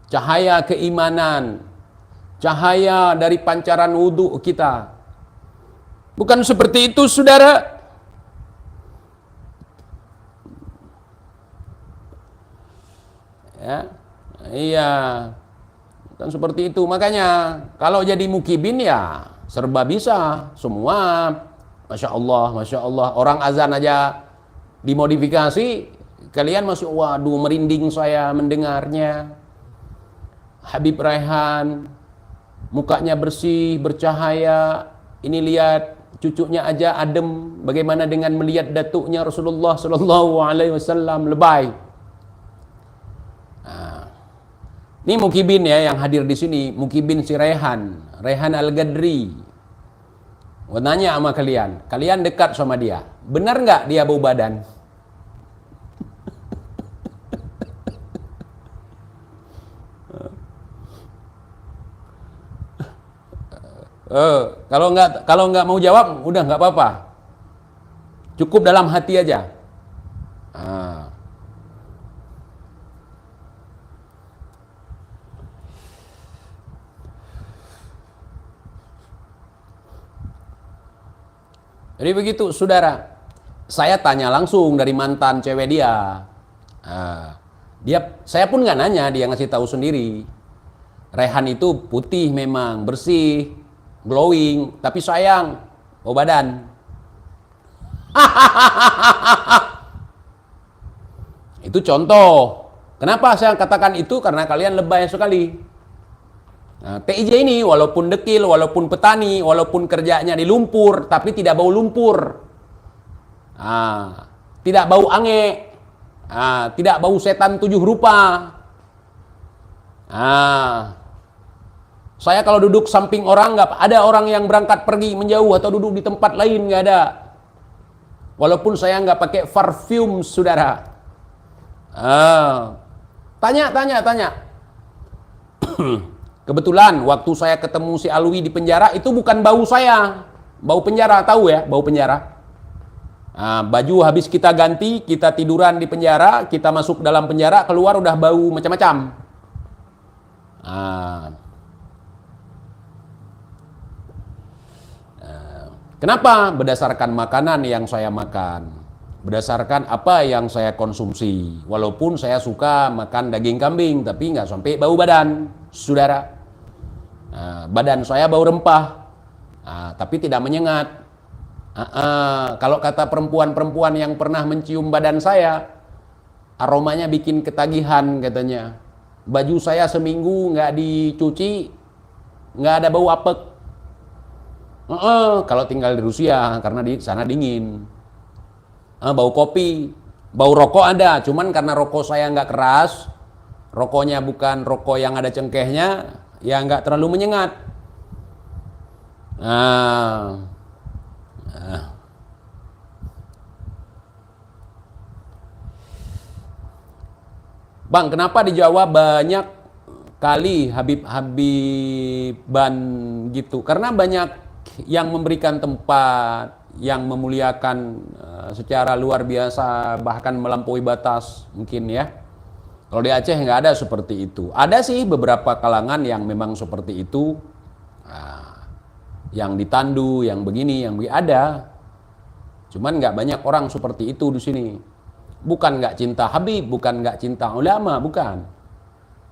cahaya keimanan, cahaya dari pancaran wudhu kita. Bukan seperti itu, saudara. Ya, iya. Bukan seperti itu. Makanya kalau jadi mukibin ya serba bisa, semua. Masya Allah, Masya Allah. Orang azan aja dimodifikasi, kalian masih waduh merinding saya mendengarnya. Habib Raihan, mukanya bersih, bercahaya. Ini lihat cucunya aja adem. Bagaimana dengan melihat datuknya Rasulullah Sallallahu Alaihi Wasallam, lebay. Ini mukibin ya yang hadir di sini, mukibin si Raihan Al-Gadri. Gua nanya sama kalian, kalian dekat sama dia, benar nggak dia bau badan? Kalau nggak mau jawab, udah nggak apa-apa. Cukup dalam hati aja. Jadi begitu, saudara. Saya tanya langsung dari mantan cewek dia. Saya pun nggak nanya, dia ngasih tahu sendiri. Raihan itu putih memang, bersih, glowing, tapi sayang, bau badan. Itu contoh. Kenapa saya katakan itu? Karena kalian lebay sekali. Nah, TIJ ini walaupun dekil, walaupun petani, walaupun kerjanya di lumpur, tapi tidak bau lumpur. Tidak bau ange. Tidak bau setan 7 rupa. Saya kalau duduk samping orang, nggak ada orang yang berangkat pergi menjauh atau duduk di tempat lain, nggak ada. Walaupun saya nggak pakai parfum, saudara. Tanya. Kebetulan waktu saya ketemu si Alwi di penjara, itu bukan bau saya, bau penjara, tahu ya, bau penjara. Baju habis kita ganti, kita tiduran di penjara, kita masuk dalam penjara, keluar udah bau macam-macam. Kenapa? Berdasarkan makanan yang saya makan, berdasarkan apa yang saya konsumsi. Walaupun saya suka makan daging kambing, tapi nggak sampai bau badan, saudara. Badan saya bau rempah, tapi tidak menyengat. Kalau kata perempuan-perempuan yang pernah mencium badan saya, aromanya bikin ketagihan katanya. Baju saya seminggu nggak dicuci, nggak ada bau apek. Kalau tinggal di Rusia, karena di sana dingin. Bau kopi, bau rokok ada, cuman karena rokok saya nggak keras, rokoknya bukan rokok yang ada cengkehnya, ya nggak terlalu menyengat. Bang, kenapa di Jawa banyak kali Habiban gitu? Karena banyak yang memberikan tempat, yang memuliakan secara luar biasa, bahkan melampaui batas mungkin ya. Kalau di Aceh nggak ada seperti itu. Ada sih beberapa kalangan yang memang seperti itu, yang ditandu, yang begini, ada. Cuman nggak banyak orang seperti itu di sini. Bukan nggak cinta Habib, bukan nggak cinta ulama, bukan.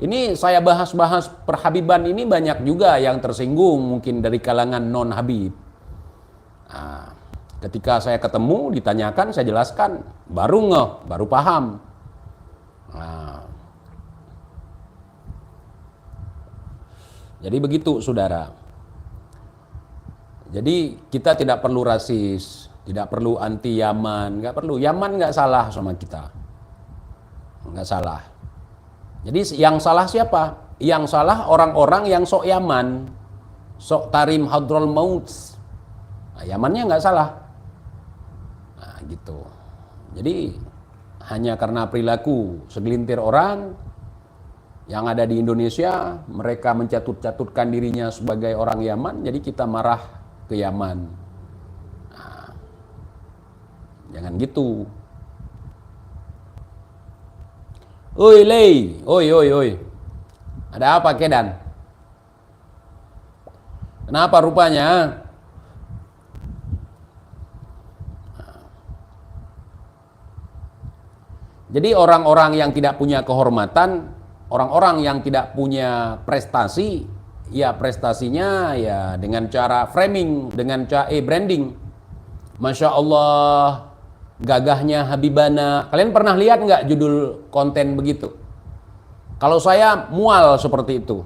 Ini saya bahas-bahas perhabiban ini banyak juga yang tersinggung mungkin dari kalangan non-Habib. Ketika saya ketemu, ditanyakan, saya jelaskan, baru ngeh, baru paham. Jadi begitu, saudara. Jadi kita tidak perlu rasis, tidak perlu anti Yaman, nggak perlu. Yaman nggak salah sama kita, nggak salah. Jadi yang salah siapa? Yang salah orang-orang yang sok Yaman, sok Tarim Hadrol Maut. Yamannya nggak salah. Gitu. Jadi hanya karena perilaku segelintir orang yang ada di Indonesia, mereka mencatut-catutkan dirinya sebagai orang Yaman, jadi kita marah ke Yaman. Jangan gitu. Oi Lei, oi. Ada apa Kedan? Kenapa rupanya? Jadi orang-orang yang tidak punya kehormatan, orang-orang yang tidak punya prestasi, ya prestasinya ya dengan cara framing, dengan cara branding. Masya Allah, gagahnya Habibana. Kalian pernah lihat nggak judul konten begitu? Kalau saya mual seperti itu.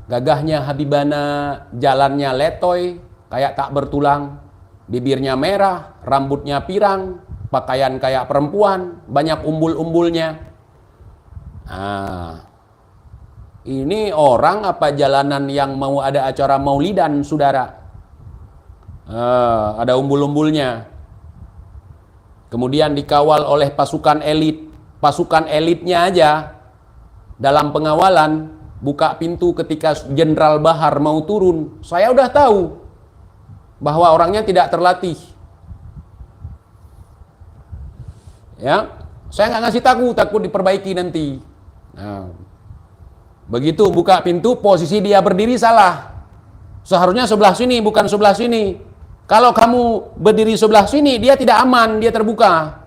Gagahnya Habibana, jalannya letoy, kayak tak bertulang, bibirnya merah, rambutnya pirang, pakaian kayak perempuan, banyak umbul-umbulnya. Ini orang apa jalanan yang mau ada acara maulidan, saudara? Ada umbul-umbulnya. Kemudian dikawal oleh pasukan elit. Pasukan elitnya aja dalam pengawalan buka pintu ketika Jenderal Bahar mau turun. Saya udah tahu bahwa orangnya tidak terlatih. Ya, saya nggak ngasih takut diperbaiki nanti. Begitu buka pintu, posisi dia berdiri salah. Seharusnya sebelah sini, bukan sebelah sini. Kalau kamu berdiri sebelah sini, dia tidak aman, dia terbuka.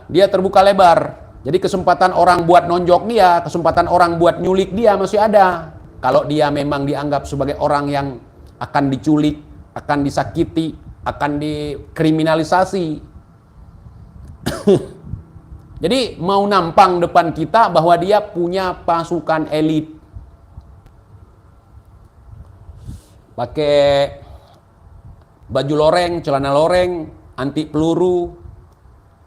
Dia terbuka lebar. Jadi kesempatan orang buat nonjok dia, kesempatan orang buat nyulik dia masih ada. Kalau dia memang dianggap sebagai orang yang akan diculik, akan disakiti, akan dikriminalisasi. Jadi mau nampang depan kita bahwa dia punya pasukan elit. Pakai baju loreng, celana loreng, anti peluru,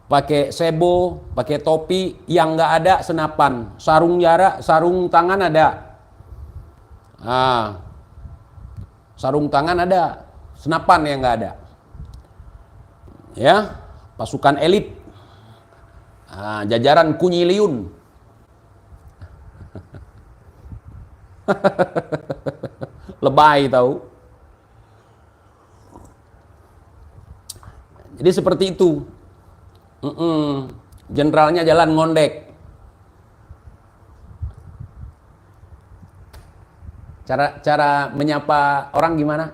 pakai sebo, pakai topi, yang nggak ada senapan, sarung jarak, sarung tangan ada. Sarung tangan ada, senapan yang nggak ada. Ya, pasukan elit. Jajaran kunyiliun. Lebay tahu. Jadi seperti itu. Jenderalnya jalan ngondek. Cara menyapa orang gimana?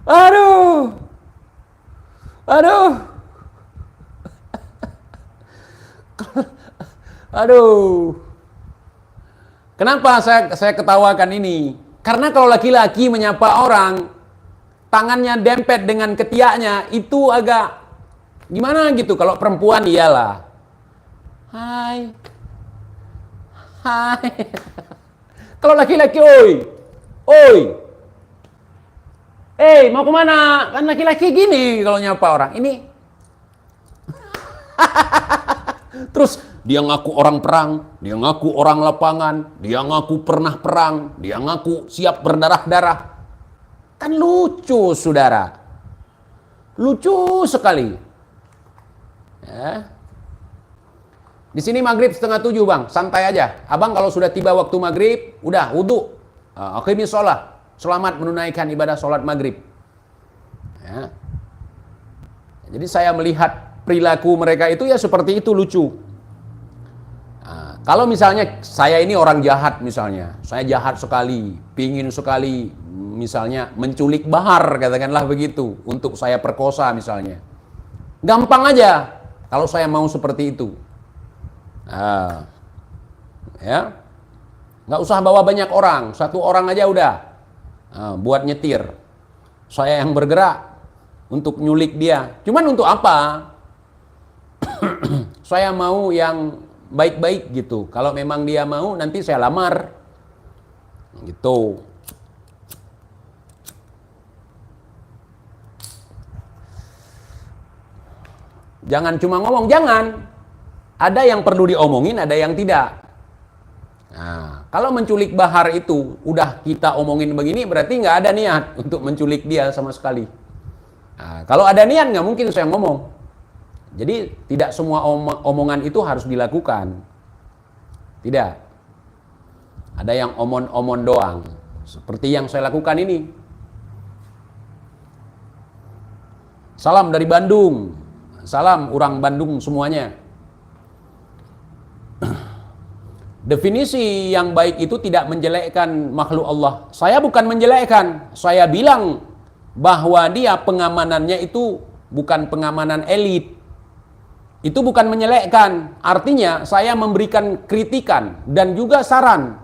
Aduh. Aduh. Kenapa saya ketawakan ini? Karena kalau laki-laki menyapa orang, tangannya dempet dengan ketiaknya, itu agak gimana gitu. Kalau perempuan iyalah. Hai. Kalau laki-laki, oi. Mau kemana? Kan laki-laki gini kalau nyapa orang. Ini. Terus dia ngaku orang perang, dia ngaku orang lapangan, dia ngaku pernah perang, dia ngaku siap berdarah-darah. Kan lucu, saudara. Lucu sekali. Ya. Di sini maghrib 6:30 bang, santai aja. Abang kalau sudah tiba waktu maghrib, udah wudhu. Akhirnya sholat. Selamat menunaikan ibadah sholat maghrib. Ya. Jadi saya melihat perilaku mereka itu ya seperti itu, lucu. Kalau misalnya saya ini orang jahat misalnya, saya jahat sekali, pingin sekali misalnya menculik Bahar, katakanlah begitu, untuk saya perkosa misalnya. Gampang aja kalau saya mau seperti itu. Ya, nggak usah bawa banyak orang, satu orang aja udah buat nyetir. Saya yang bergerak untuk nyulik dia. Cuman untuk apa? Saya mau yang baik-baik gitu. Kalau memang dia mau, nanti saya lamar. Gitu. Jangan cuma ngomong, jangan. Ada yang perlu diomongin, ada yang tidak. Nah, kalau menculik Bahar itu udah kita omongin begini, berarti nggak ada niat untuk menculik dia sama sekali. Nah, kalau ada niat nggak mungkin saya ngomong. Jadi tidak semua omongan itu harus dilakukan. Tidak. Ada yang omon-omon doang. Seperti yang saya lakukan ini. Salam dari Bandung. Salam orang Bandung semuanya. Definisi yang baik itu tidak menjelekkan makhluk Allah. Saya bukan menjelekkan. Saya bilang bahwa dia pengamanannya itu bukan pengamanan elit. Itu bukan menyelekkan. Artinya saya memberikan kritikan dan juga saran.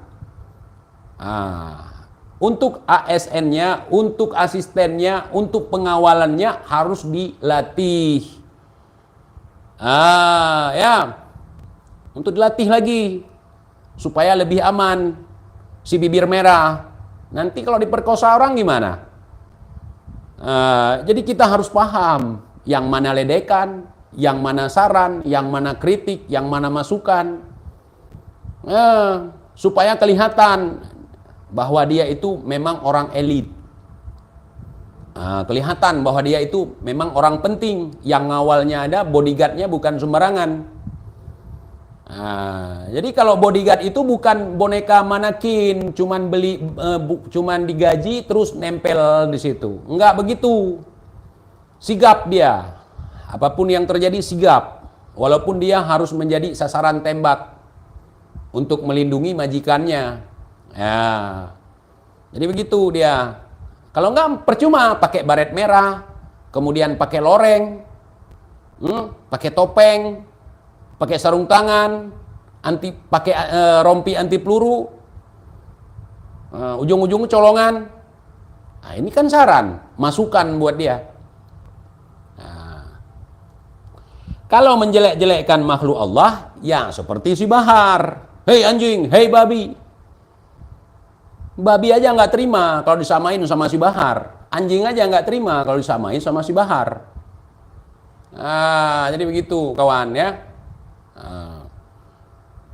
Untuk ASN-nya, untuk asistennya, untuk pengawalannya harus dilatih. Ya. Untuk dilatih lagi supaya lebih aman. Si bibir merah nanti kalau diperkosa orang gimana? Jadi kita harus paham yang mana ledekan, yang mana saran, yang mana kritik, yang mana masukan, supaya kelihatan bahwa dia itu memang orang elit. Kelihatan bahwa dia itu memang orang penting, yang ngawalnya ada, bodyguardnya bukan sembarangan. Jadi kalau bodyguard itu bukan boneka manekin, cuman digaji terus nempel di situ. Enggak begitu. Sigap dia. Apapun yang terjadi sigap. Walaupun dia harus menjadi sasaran tembak untuk melindungi majikannya. Jadi begitu dia. Kalau enggak percuma pakai baret merah, kemudian pakai loreng, pakai topeng, pakai sarung tangan, pakai rompi anti peluru, ujung-ujung colongan. Nah, ini kan saran, masukan buat dia. Nah, kalau menjelek-jelekkan makhluk Allah, ya seperti si Bahar. Hei anjing, hei babi. Babi aja nggak terima kalau disamain sama si Bahar. Anjing aja nggak terima kalau disamain sama si Bahar. Nah, jadi begitu kawan ya. Nah,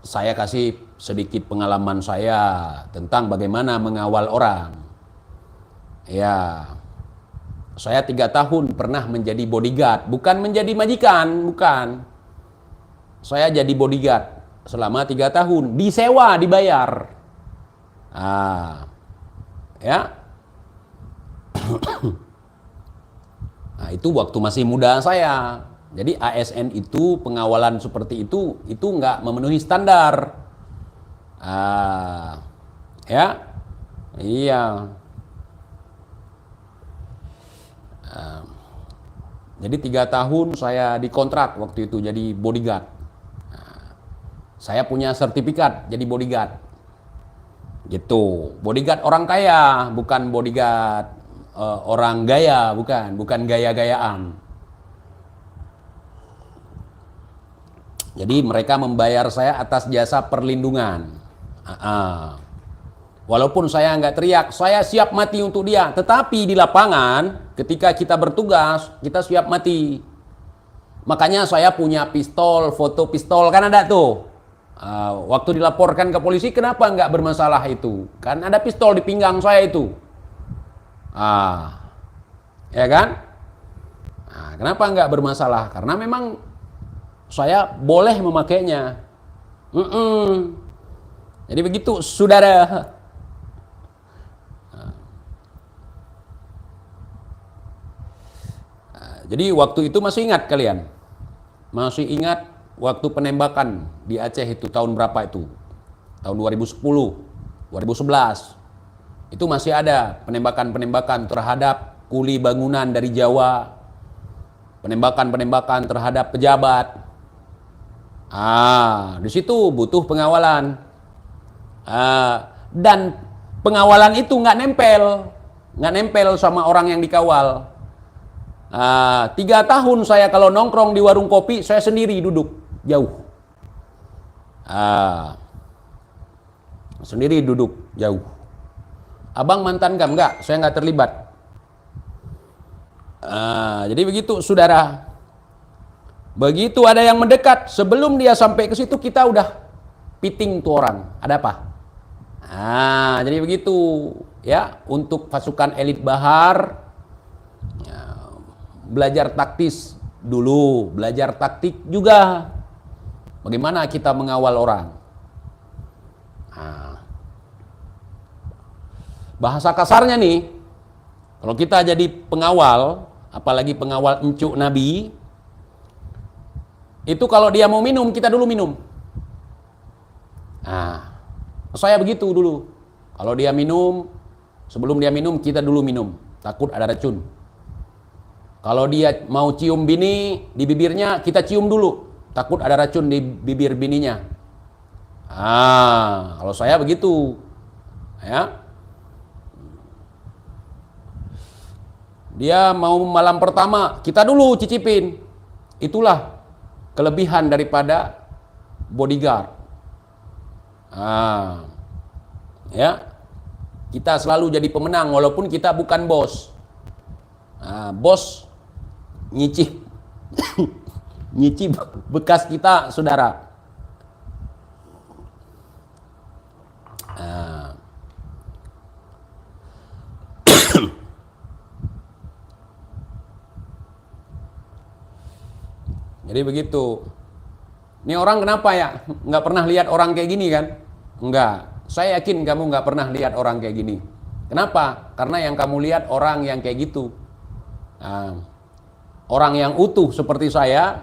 saya kasih sedikit pengalaman saya tentang bagaimana mengawal orang. Ya, saya 3 tahun pernah menjadi bodyguard, bukan menjadi majikan, bukan. Saya jadi bodyguard selama 3 tahun, disewa, dibayar. Ah, ya. Nah, itu waktu masih muda saya. Jadi ASN itu pengawalan seperti itu nggak memenuhi standar. Ah, ya, iya. Jadi 3 tahun saya dikontrak waktu itu jadi bodyguard. Nah, saya punya sertifikat jadi bodyguard. Gitu. Bodyguard orang kaya, bukan bodyguard orang gaya, bukan gaya-gayaan. Jadi mereka membayar saya atas jasa perlindungan. Walaupun saya nggak teriak, saya siap mati untuk dia. Tetapi di lapangan, ketika kita bertugas, kita siap mati. Makanya saya punya pistol, foto pistol, kan ada tuh. Waktu dilaporkan ke polisi, kenapa nggak bermasalah itu? Kan ada pistol di pinggang saya itu. Ya kan? Nah, kenapa nggak bermasalah? Karena memang saya boleh memakainya. Jadi begitu, saudara. Jadi waktu itu masih ingat kalian? Masih ingat waktu penembakan di Aceh itu tahun berapa itu? Tahun 2010, 2011. Itu masih ada penembakan-penembakan terhadap kuli bangunan dari Jawa. Penembakan-penembakan terhadap pejabat. Di situ butuh pengawalan. Dan pengawalan itu nggak nempel sama orang yang dikawal. 3 tahun saya kalau nongkrong di warung kopi, saya sendiri duduk jauh. Sendiri duduk jauh. Abang mantan kam? Enggak, saya nggak terlibat. Jadi begitu, saudara. Begitu ada yang mendekat, sebelum dia sampai ke situ kita udah piting tuh orang. Ada apa? Jadi begitu ya, untuk pasukan elit Bahar. Belajar taktis dulu, belajar taktik juga. Bagaimana kita mengawal orang. Bahasa kasarnya nih, kalau kita jadi pengawal, apalagi pengawal encuk Nabi, itu kalau dia mau minum, kita dulu minum. Saya begitu dulu. Kalau dia minum, sebelum dia minum, kita dulu minum. Takut ada racun. Kalau dia mau cium bini di bibirnya, kita cium dulu. Takut ada racun di bibir bininya. Kalau saya begitu. Ya. Dia mau malam pertama, kita dulu cicipin. Itulah kelebihan daripada bodyguard. Ya. Kita selalu jadi pemenang walaupun kita bukan bos. Bos nyicip nyicip bekas kita, saudara. Jadi begitu. Ini orang kenapa ya nggak pernah lihat orang kayak gini kan? Enggak. Saya yakin kamu nggak pernah lihat orang kayak gini. Kenapa? Karena yang kamu lihat orang yang kayak gitu. Orang yang utuh seperti saya,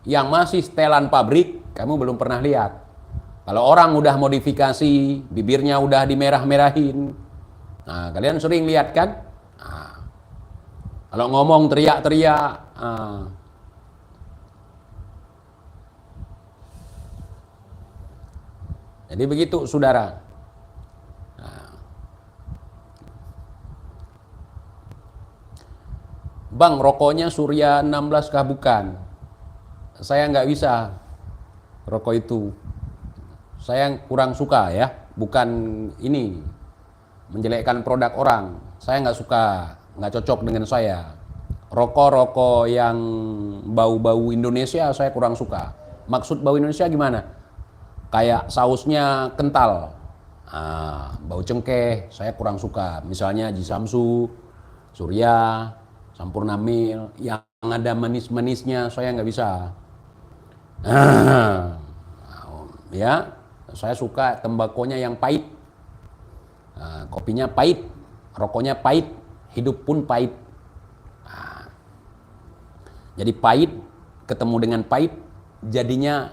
yang masih setelan pabrik, kamu belum pernah lihat. Kalau orang udah modifikasi, bibirnya udah dimerah-merahin, kalian sering lihat kan? Kalau ngomong teriak-teriak, jadi begitu, saudara. Bang, rokoknya Surya 16 kah? Bukan. Saya nggak bisa rokok itu. Saya kurang suka ya. Bukan ini menjelekkan produk orang. Saya nggak suka, nggak cocok dengan saya. Rokok-rokok yang bau-bau Indonesia saya kurang suka. Maksud bau Indonesia gimana? Kayak sausnya kental. Bau cengkeh saya kurang suka. Misalnya Haji Samsu, Surya, Sampurna Mil, yang ada manis-manisnya saya nggak bisa. Ya, saya suka tembakonya yang pahit. Kopinya pahit, rokoknya pahit, hidup pun pahit. Jadi pahit ketemu dengan pahit jadinya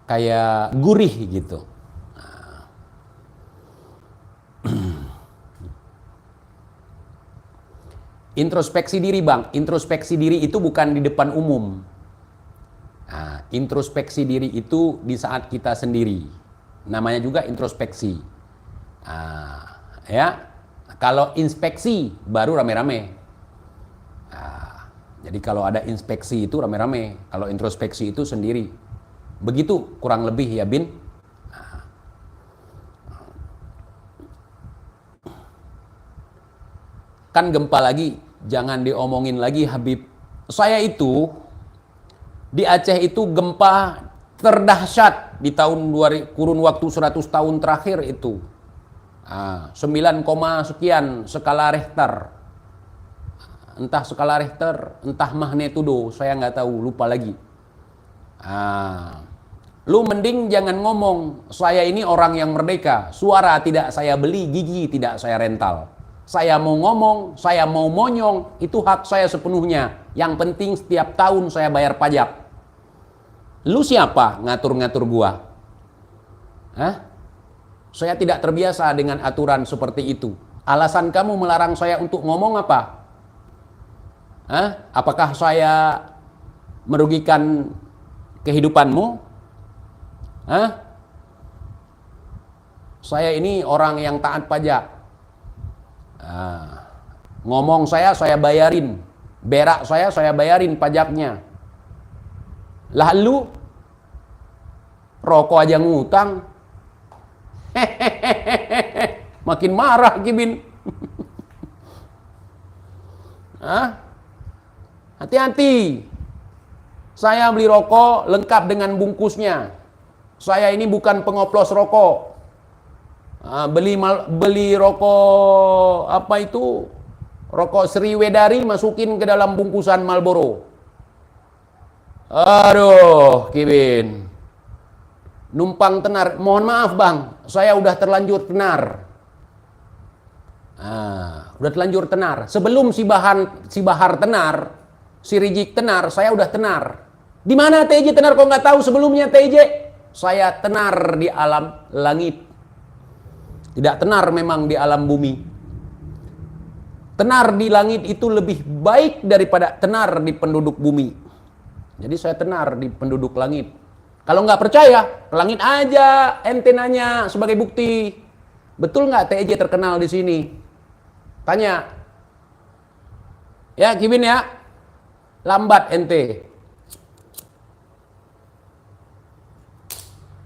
kayak gurih gitu. Introspeksi diri bang, introspeksi diri itu bukan di depan umum. Introspeksi diri itu di saat kita sendiri. Namanya juga introspeksi. Ya, kalau inspeksi baru rame-rame. Jadi kalau ada inspeksi itu rame-rame, kalau introspeksi itu sendiri. Begitu kurang lebih ya Bin. Kan gempa lagi, jangan diomongin lagi Habib. Saya itu di Aceh itu gempa terdahsyat di tahun kurun waktu 100 tahun terakhir itu. 9, sekian skala Richter. Entah skala Richter, entah magnitudo, saya nggak tahu, lupa lagi. Lu mending jangan ngomong, saya ini orang yang merdeka, suara tidak saya beli, gigi tidak saya rental. Saya mau ngomong, saya mau monyong, itu hak saya sepenuhnya. Yang penting setiap tahun saya bayar pajak. Lu siapa ngatur-ngatur gua? Saya tidak terbiasa dengan aturan seperti itu. Alasan kamu melarang saya untuk ngomong apa? Apakah saya merugikan kehidupanmu? Saya ini orang yang taat pajak. Ngomong saya bayarin. Berak saya bayarin pajaknya. Lalu rokok aja ngutang. Makin marah Kibin. Hati-hati. Saya beli rokok lengkap dengan bungkusnya. Saya ini bukan pengoplos rokok. Beli rokok apa itu? Rokok Sriwedari masukin ke dalam bungkusan Marlboro. Aduh, Kibin. Numpang tenar. Mohon maaf bang, saya udah terlanjur tenar. Udah terlanjur tenar. Sebelum si Bahar tenar, si Rijik tenar, saya udah tenar. Di mana TJ tenar kok nggak tahu sebelumnya TJ? Saya tenar di alam langit. Tidak tenar memang di alam bumi. Tenar di langit itu lebih baik daripada tenar di penduduk bumi. Jadi saya tenar di penduduk langit. Kalau nggak percaya, ke langit aja ente nanya sebagai bukti. Betul nggak TJ terkenal di sini? Tanya. Ya Kibin ya. Lambat ente.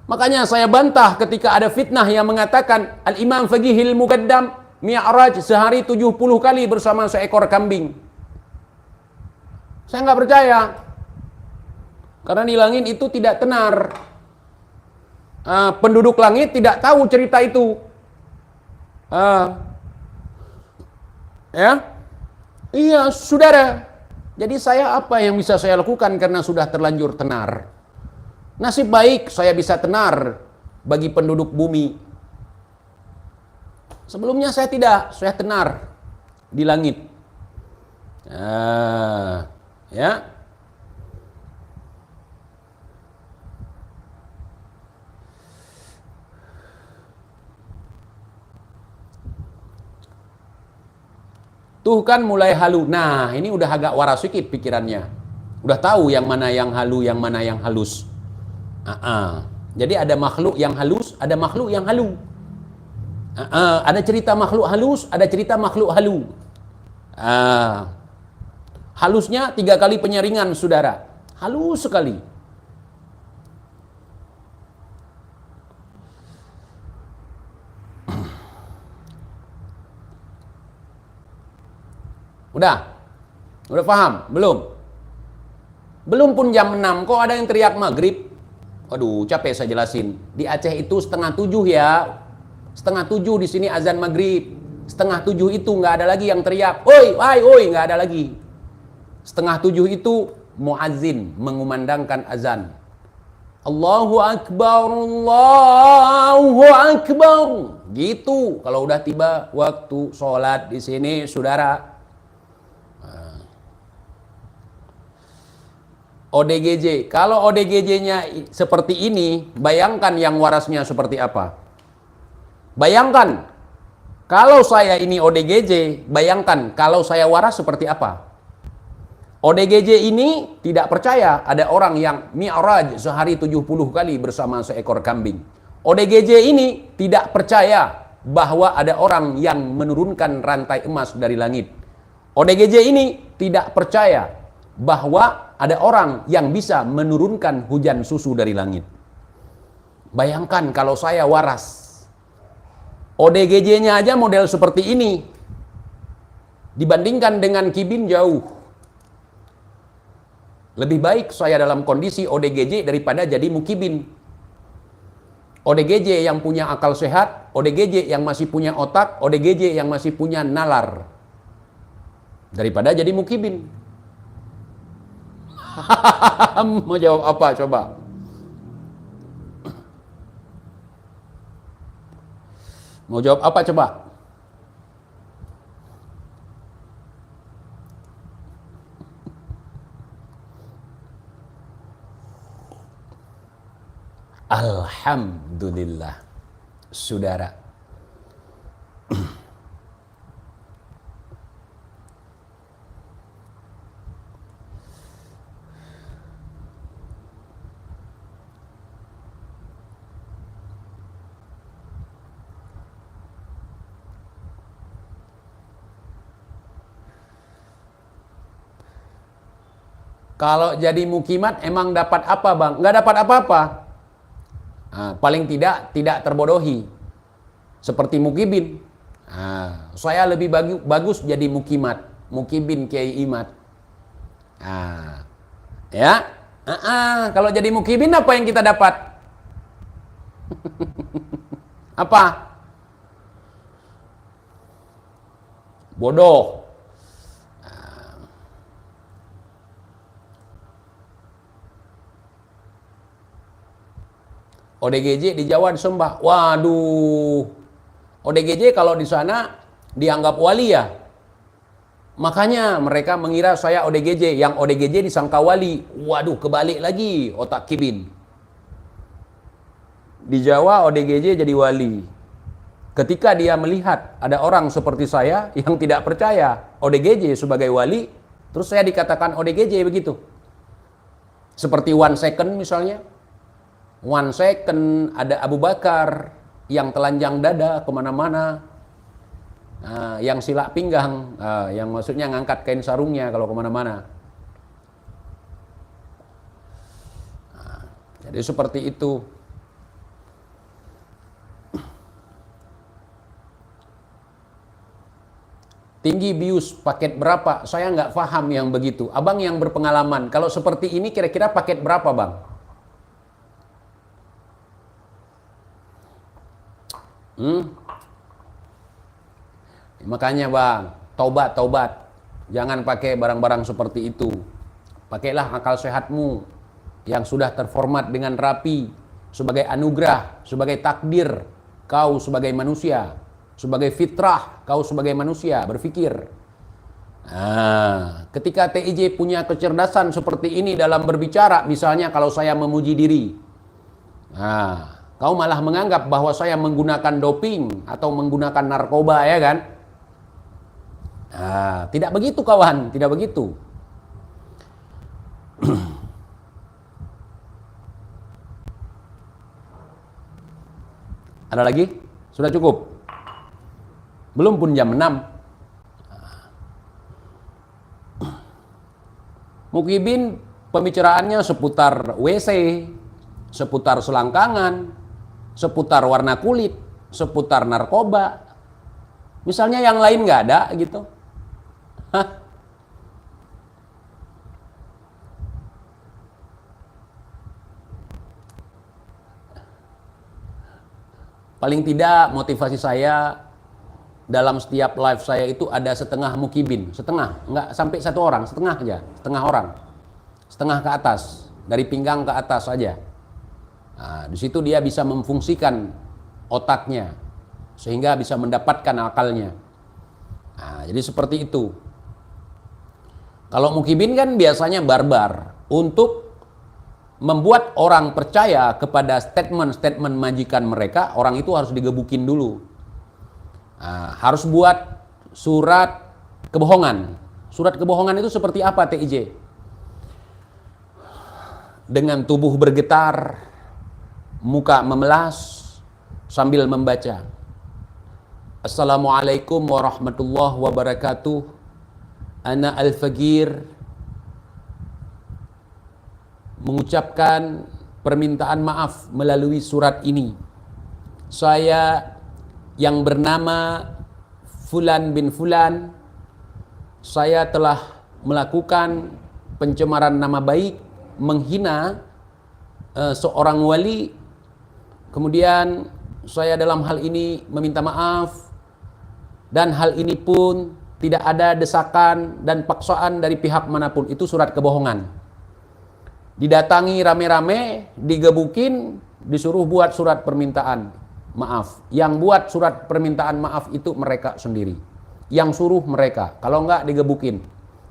Makanya saya bantah ketika ada fitnah yang mengatakan Al-Imam Faqihil Muqaddam Mi'raj sehari 70 kali bersama seekor kambing. Saya nggak percaya. Karena di langit itu tidak tenar. Penduduk langit tidak tahu cerita itu. Ya, iya saudara. Jadi saya apa yang bisa saya lakukan karena sudah terlanjur tenar? Nasib baik saya bisa tenar bagi penduduk bumi. Sebelumnya saya tidak, saya tenar di langit. Ya. Tuh kan mulai halu. Nah, ini udah agak waras sedikit pikirannya. Udah tahu yang mana yang halu, yang mana yang halus. Jadi ada makhluk yang halus, ada makhluk yang halu. Ada cerita makhluk halus, ada cerita makhluk halu. Halusnya 3 kali penyaringan, saudara. Halus sekali. Udah? Udah paham? Belum? Belum pun jam 6, kok ada yang teriak maghrib? Aduh, capek saya jelasin. Di Aceh itu 6:30 ya. 6:30 di sini azan maghrib. 6:30 itu nggak ada lagi yang teriak, oi, wai, oi, nggak ada lagi. 6:30 itu muazzin mengumandangkan azan. Allahu Akbar, Allahu Akbar. Gitu. Kalau udah tiba waktu sholat di sini, saudara. ODGJ. Kalau ODGJ-nya seperti ini, bayangkan yang warasnya seperti apa. Bayangkan, kalau saya ini ODGJ, bayangkan kalau saya waras seperti apa. ODGJ ini tidak percaya ada orang yang mi'raj sehari 70 kali bersama seekor kambing. ODGJ ini tidak percaya bahwa ada orang yang menurunkan rantai emas dari langit. ODGJ ini tidak percaya bahwa ada orang yang bisa menurunkan hujan susu dari langit. Bayangkan kalau saya waras. ODGJ-nya aja model seperti ini. Dibandingkan dengan Kibin jauh. Lebih baik saya dalam kondisi ODGJ daripada jadi Mukibin. ODGJ yang punya akal sehat, ODGJ yang masih punya otak, ODGJ yang masih punya nalar. Daripada jadi Mukibin. Mau jawab apa coba? Mau jawab apa coba? Alhamdulillah, saudara. Kalau jadi mukimat emang dapat apa, Bang? Nggak dapat apa-apa. Nah, paling tidak terbodohi. Seperti Mukibin. Nah, saya lebih bagus jadi mukimat. Mukibin Kiai Imat. Nah, ya. Kalau jadi Mukibin apa yang kita dapat? Apa? Bodoh. ODGJ di Jawa disembah. Waduh. ODGJ kalau di sana dianggap wali ya. Makanya mereka mengira saya ODGJ. Yang ODGJ disangka wali. Waduh, kebalik lagi otak Kibin. Di Jawa ODGJ jadi wali. Ketika dia melihat ada orang seperti saya yang tidak percaya ODGJ sebagai wali, terus saya dikatakan ODGJ begitu. Seperti 1 second misalnya. 1 second ada Abu Bakar yang telanjang dada kemana-mana, yang silak pinggang, yang maksudnya ngangkat kain sarungnya kalau kemana-mana. Jadi seperti itu. Tinggi bius paket berapa? Saya nggak paham yang begitu. Abang yang berpengalaman, kalau seperti ini kira-kira paket berapa, Bang? Makanya Bang, taubat. Jangan pakai barang-barang seperti itu. Pakailah akal sehatmu yang sudah terformat dengan rapi sebagai anugerah, sebagai takdir kau sebagai manusia, sebagai fitrah kau sebagai manusia berpikir. Nah, ketika TIJ punya kecerdasan seperti ini dalam berbicara, misalnya kalau saya memuji diri. Nah, kau malah menganggap bahwa saya menggunakan doping atau menggunakan narkoba, ya kan? Nah, tidak begitu kawan, tidak begitu. Ada lagi? Sudah cukup? Belum pun jam 6. Mukibin pembicaraannya seputar WC, seputar selangkangan, seputar warna kulit, seputar narkoba. Misalnya yang lain nggak ada gitu. Hah? Paling tidak motivasi saya dalam setiap live saya itu ada setengah mukibin, setengah, nggak sampai satu orang, setengah aja, setengah orang, setengah ke atas, dari pinggang ke atas saja. Nah, di situ dia bisa memfungsikan otaknya sehingga bisa mendapatkan akalnya. Nah, jadi seperti itu. Kalau mukibin kan biasanya barbar untuk membuat orang percaya kepada statement-statement majikan mereka. Orang itu harus digebukin dulu. Nah, harus buat surat kebohongan. Surat kebohongan itu seperti apa, TIJ? Dengan tubuh bergetar, muka memelas, sambil membaca. Assalamualaikum warahmatullahi wabarakatuh. Ana al-Faqir mengucapkan permintaan maaf melalui surat ini. Saya yang bernama Fulan bin Fulan, saya telah melakukan pencemaran nama baik, menghina seorang wali. Kemudian saya dalam hal ini meminta maaf, dan hal ini pun tidak ada desakan dan paksaan dari pihak manapun. Itu surat kebohongan. Didatangi rame-rame, digebukin, disuruh buat surat permintaan maaf. Yang buat surat permintaan maaf itu mereka sendiri. Yang suruh mereka, kalau enggak digebukin.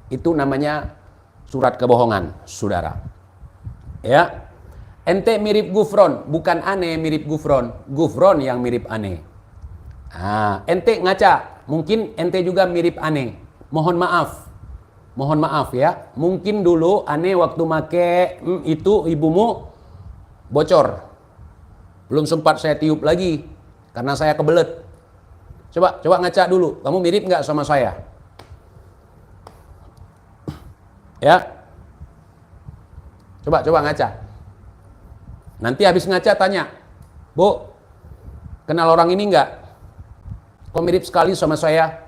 Itu namanya surat kebohongan, saudara. Ya, ente mirip Gufron, bukan aneh mirip Gufron. Gufron yang mirip aneh. Ente ngaca, mungkin ente juga mirip aneh. Mohon maaf ya, mungkin dulu aneh waktu make itu ibumu bocor. Belum sempat saya tiup lagi karena saya kebelet. Coba ngaca dulu, kamu mirip nggak sama saya? Ya, coba ngaca. Nanti habis ngaca tanya, Bu, kenal orang ini nggak? Kok mirip sekali sama saya?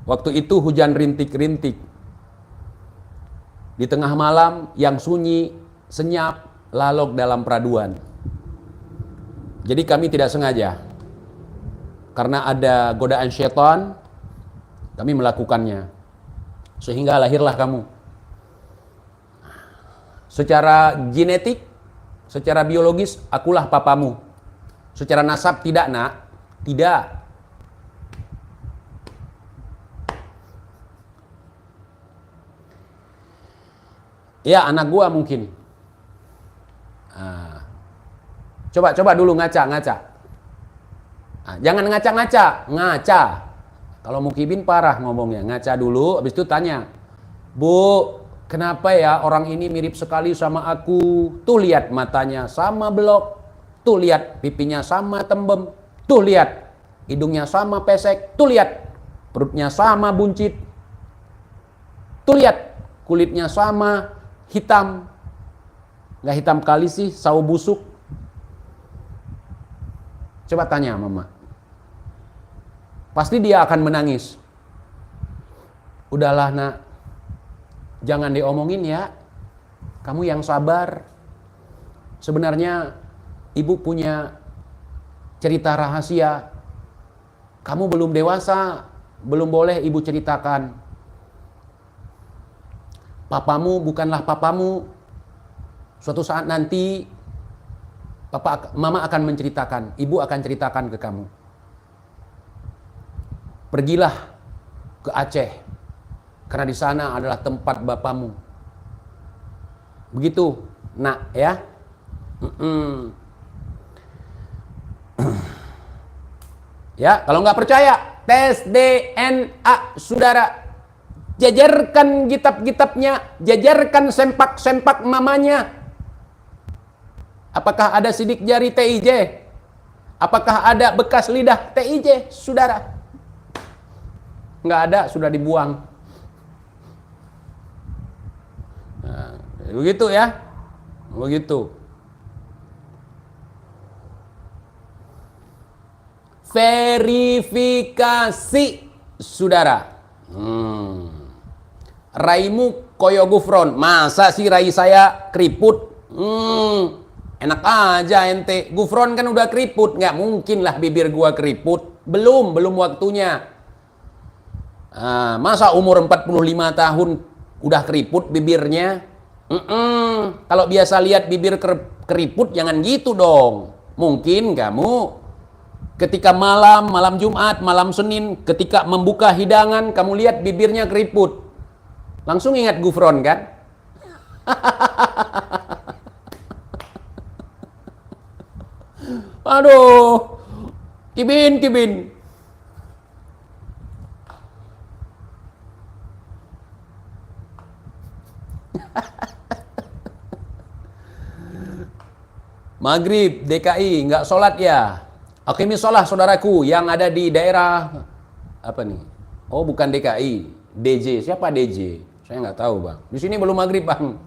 Waktu itu hujan rintik-rintik. Di tengah malam yang sunyi, senyap, lalok dalam peraduan. Jadi kami tidak sengaja. Karena ada godaan syaitan, kami melakukannya. Sehingga lahirlah kamu. Secara genetik, secara biologis, akulah papamu. Secara nasab tidak, nak. Tidak. Ya, anak gua mungkin. Coba dulu ngaca. Jangan ngaca. Kalau mukibin parah ngomongnya. Ngaca dulu, habis itu tanya, Bu, kenapa ya orang ini mirip sekali sama aku? Tuh lihat matanya sama belok. Tuh lihat pipinya sama tembem. Tuh lihat hidungnya sama pesek. Tuh lihat perutnya sama buncit. Tuh lihat kulitnya sama hitam. Nggak hitam kali sih, sawo busuk. Coba tanya mama. Pasti dia akan menangis. Udahlah nak, jangan diomongin ya. Kamu yang sabar. Sebenarnya ibu punya cerita rahasia. Kamu belum dewasa, belum boleh ibu ceritakan. Papamu bukanlah papamu. Suatu saat nanti mama akan menceritakan, ibu akan ceritakan ke kamu. Pergilah ke Aceh, karena di sana adalah tempat bapamu. Begitu, nak ya. Ya, kalau nggak percaya, tes DNA, saudara. Jajarkan kitab-kitabnya, jajarkan sempak-sempak mamanya. Apakah ada sidik jari TIJ? Apakah ada bekas lidah TIJ, saudara? Nggak ada, sudah dibuang. Begitu ya. Begitu. Verifikasi, saudara. Raimu koyo Gufron. Masa sih rai saya keriput? Enak aja ente. Gufron kan udah keriput. Nggak mungkin lah bibir gua keriput. Belum waktunya. Masa umur 45 tahun udah keriput bibirnya? Kalau biasa lihat bibir keriput jangan gitu dong. Mungkin kamu ketika malam Jumat, malam Senin, ketika membuka hidangan, kamu lihat bibirnya keriput. Langsung ingat Gufron kan? Aduh, kibin. Maghrib, DKI, nggak sholat ya? Oke, ini sholat saudaraku yang ada di daerah apa nih? Oh, bukan DKI, DJ. Siapa DJ? Saya nggak tahu bang. Di sini belum maghrib bang,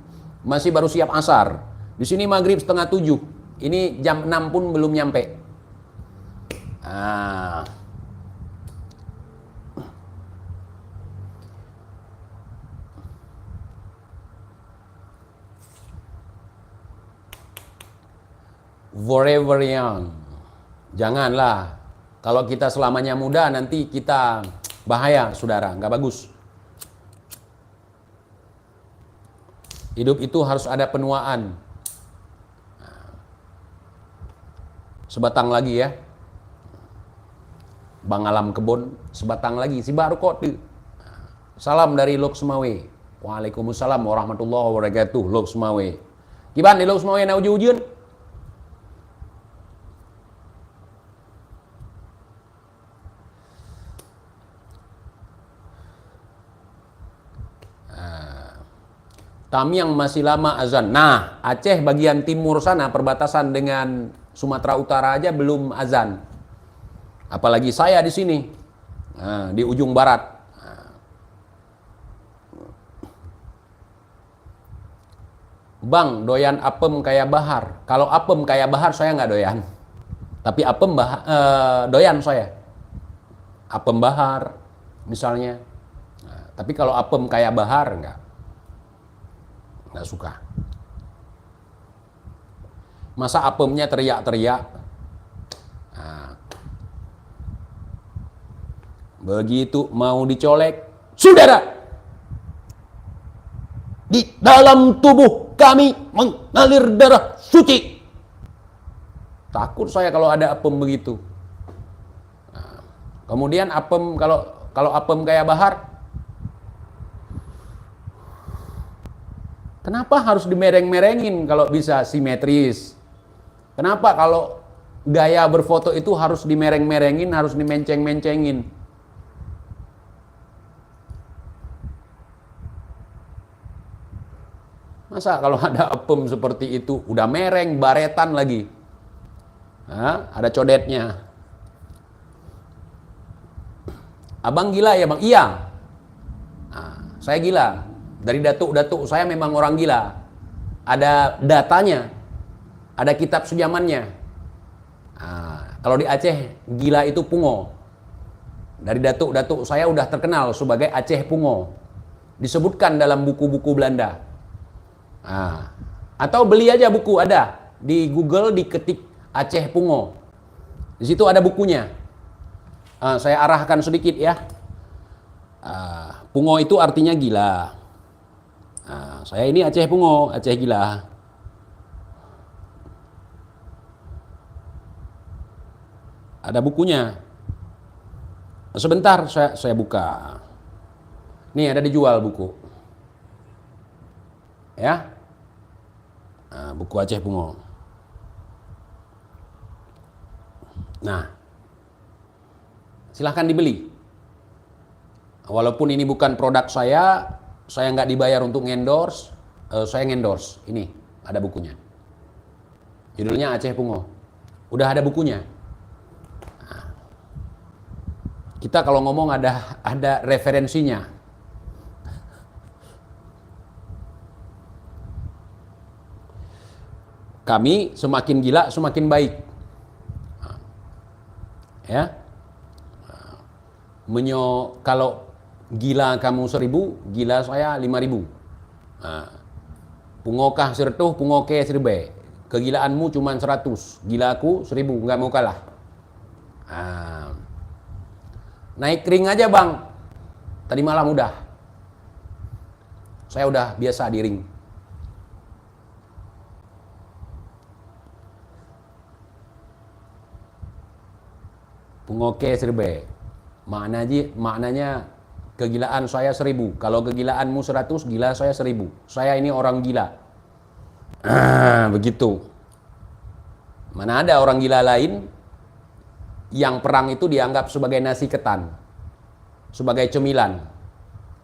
masih baru siap asar. Di sini maghrib 6:30. Ini jam 6 pun belum nyampe. Forever young. Janganlah. Kalau kita selamanya muda nanti kita bahaya, saudara. Nggak bagus. Hidup itu harus ada penuaan. Sebatang lagi ya. Bang Alam Kebon, sebatang lagi. Si baru kok. Salam dari Lok Semawe. Waalaikumsalam warahmatullahi wabarakatuh. Lok Semawe. Gimana di Lok Semawe na uji-ujian? Tamiang masih lama azan. Nah, Aceh bagian timur sana perbatasan dengan Sumatera Utara aja belum azan. Apalagi saya di sini, di ujung barat. Bang, doyan apem kayak bahar. Kalau apem kayak bahar saya nggak doyan. Tapi apem doyan saya. Apem bahar misalnya. Tapi kalau apem kayak bahar nggak suka. Masa apemnya teriak-teriak. Begitu mau dicolek, saudara, di dalam tubuh kami mengalir darah suci. Takut saya kalau ada apem begitu. Kemudian apem kalau apem kayak bahar, kenapa harus dimereng-merengin kalau bisa simetris? Kenapa kalau gaya berfoto itu harus dimereng-merengin, harus dimenceng-mencengin? Masa kalau ada apem seperti itu, udah mereng, baretan lagi. Ada codetnya. Abang gila ya bang? Iya. Saya gila. Dari datuk-datuk saya memang orang gila. Ada datanya. Ada kitab sejamannya. Kalau di Aceh, gila itu pungo. Dari datuk-datuk saya udah terkenal sebagai Aceh pungo. Disebutkan dalam buku-buku Belanda. Atau beli aja buku, ada. Di Google diketik Aceh pungo. Di situ ada bukunya. Saya arahkan sedikit ya. Pungo itu artinya gila. Saya ini Aceh pungo, Aceh gila. Ada bukunya. Sebentar saya buka. Nih ada dijual buku. Ya. Buku Aceh pungo. Nah. Silahkan dibeli. Walaupun ini bukan produk saya nggak dibayar untuk endorse, saya endorse. Ini ada bukunya. Judulnya Aceh pungo. Udah ada bukunya. Kita kalau ngomong ada referensinya. kami semakin gila semakin baik. Ya. Kalau gila kamu 1.000, gila saya 5.000. Pungokah sertuh, pungoke serbe. Kegilaanmu cuma 100, gilaku 1.000, nggak mau kalah. Naik ring aja bang. Tadi malam udah. Saya udah biasa di ring. Pungoke serbe. Maknanya kegilaan saya 1.000. Kalau kegilaanmu 100, gila saya 1.000. Saya ini orang gila. Begitu. Mana ada orang gila lain yang perang itu dianggap sebagai nasi ketan, sebagai cemilan,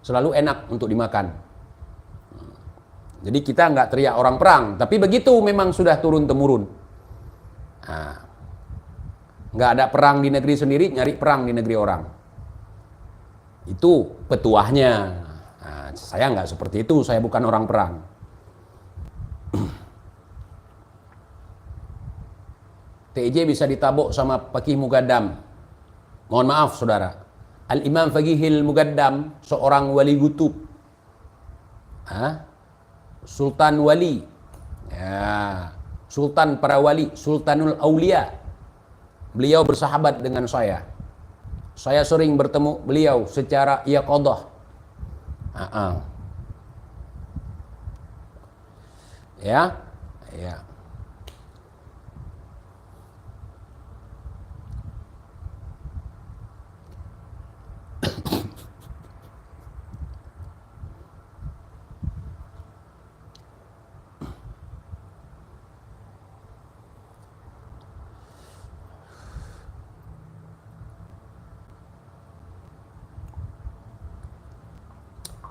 selalu enak untuk dimakan. Jadi kita nggak teriak orang perang, tapi begitu memang sudah turun-temurun. Nggak ada perang di negeri sendiri, nyari perang di negeri orang. Itu petuahnya. Saya nggak seperti itu, saya bukan orang perang. TJ bisa ditabuk sama Faqih Mugaddam. Mohon maaf saudara. Al-Imam Faqihil Mugaddam, seorang wali kutub. Sultan wali. Ya, sultan para wali, Sultanul Aulia. Beliau bersahabat dengan saya. Saya sering bertemu beliau secara yaqadah. Ya.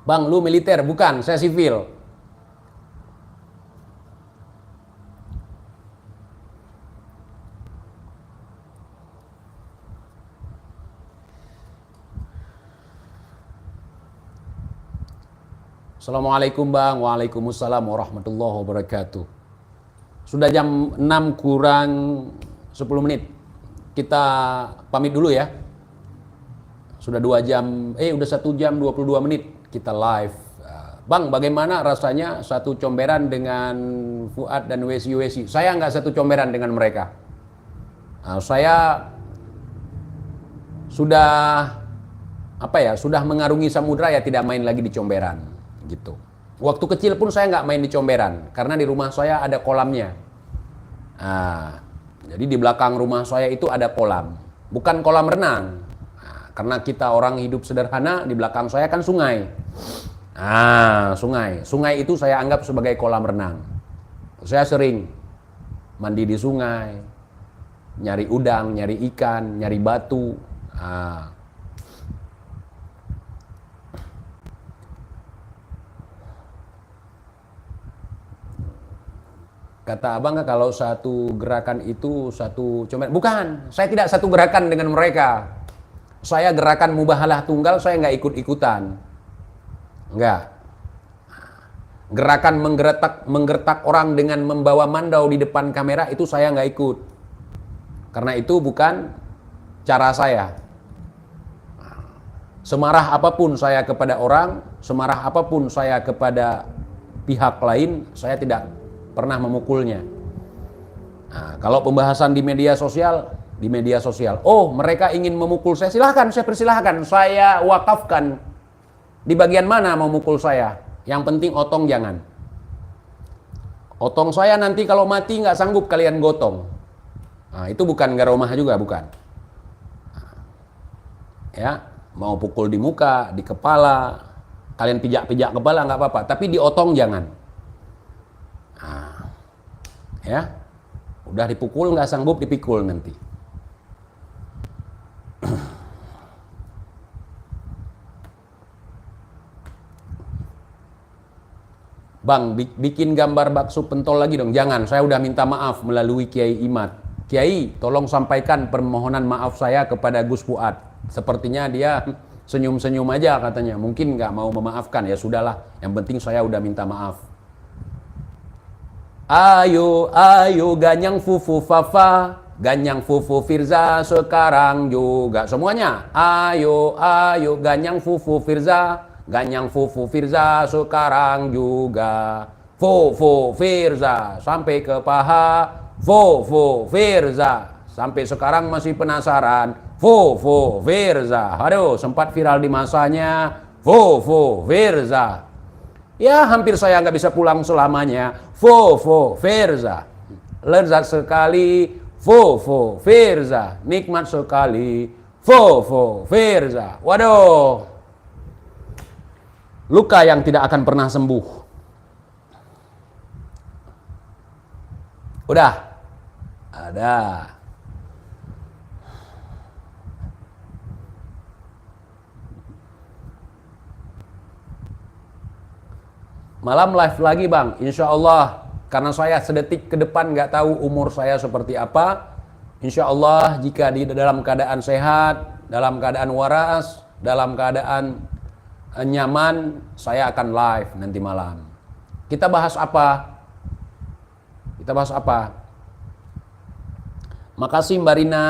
Bang, lu militer? Bukan, saya sipil. Assalamualaikum bang. Waalaikumsalam warahmatullahi wabarakatuh. Sudah jam 6 kurang 10 menit. Kita pamit dulu ya. Sudah 2 jam, udah 1 jam 22 menit kita live. Bang, bagaimana rasanya satu comberan dengan Fuad dan Wesi? Saya nggak satu comberan dengan mereka. Saya sudah sudah mengarungi samudra ya, tidak main lagi di comberan gitu. Waktu kecil pun saya nggak main di comberan karena di rumah saya ada kolamnya. Jadi di belakang rumah saya itu ada kolam, bukan kolam renang. Karena kita orang hidup sederhana, di belakang saya kan sungai. Sungai itu saya anggap sebagai kolam renang. Saya sering mandi di sungai, nyari udang, nyari ikan, nyari batu. Kata abang kalau satu gerakan itu satu comberan. Bukan, saya tidak satu gerakan dengan mereka. Saya gerakan mubahalah tunggal, saya nggak ikut-ikutan. Enggak. Gerakan menggertak orang dengan membawa mandau di depan kamera itu saya nggak ikut. Karena itu bukan cara saya. Semarah apapun saya kepada orang, semarah apapun saya kepada pihak lain, saya tidak pernah memukulnya. Kalau pembahasan di media sosial, oh mereka ingin memukul saya, silahkan, saya persilahkan, saya wakafkan di bagian mana mau mukul saya, yang penting otong jangan. Otong saya nanti kalau mati nggak sanggup kalian gotong. Itu bukan garomah juga, bukan. Ya, mau pukul di muka, di kepala, kalian pijak-pijak kepala nggak apa-apa, tapi di otong jangan. Ya, udah dipukul nggak sanggup dipikul nanti. Bang, bikin gambar bakso pentol lagi dong. Jangan, saya udah minta maaf melalui Kiai Imad. Kiai, tolong sampaikan permohonan maaf saya kepada Gus Fuad. Sepertinya dia senyum-senyum aja katanya. Mungkin nggak mau memaafkan, ya sudahlah. Yang penting saya udah minta maaf. Ayo, ayo, ganyang fufu fafa, ganyang fufu Firza sekarang juga. Semuanya, ayo, ayo, ganyang fufu Firza, ganyang fufu Firza sekarang juga. Fufu Firza sampai ke paha, fufu Firza sampai sekarang masih penasaran. Fufu Firza, aduh, sempat viral di masanya. Fufu Firza. Ya hampir saya nggak bisa pulang selamanya. Fufu Firza. Lezat sekali. Fufu Firza. Nikmat sekali. Fufu Firza. Waduh. Luka yang tidak akan pernah sembuh. Udah. Ada. Malam live lagi bang, insya Allah. Karena saya sedetik ke depan nggak tahu umur saya seperti apa. Insya Allah jika di dalam keadaan sehat, dalam keadaan waras, dalam keadaan nyaman, saya akan live nanti malam. Kita bahas apa? Kita bahas apa? Makasih Mbak Rina.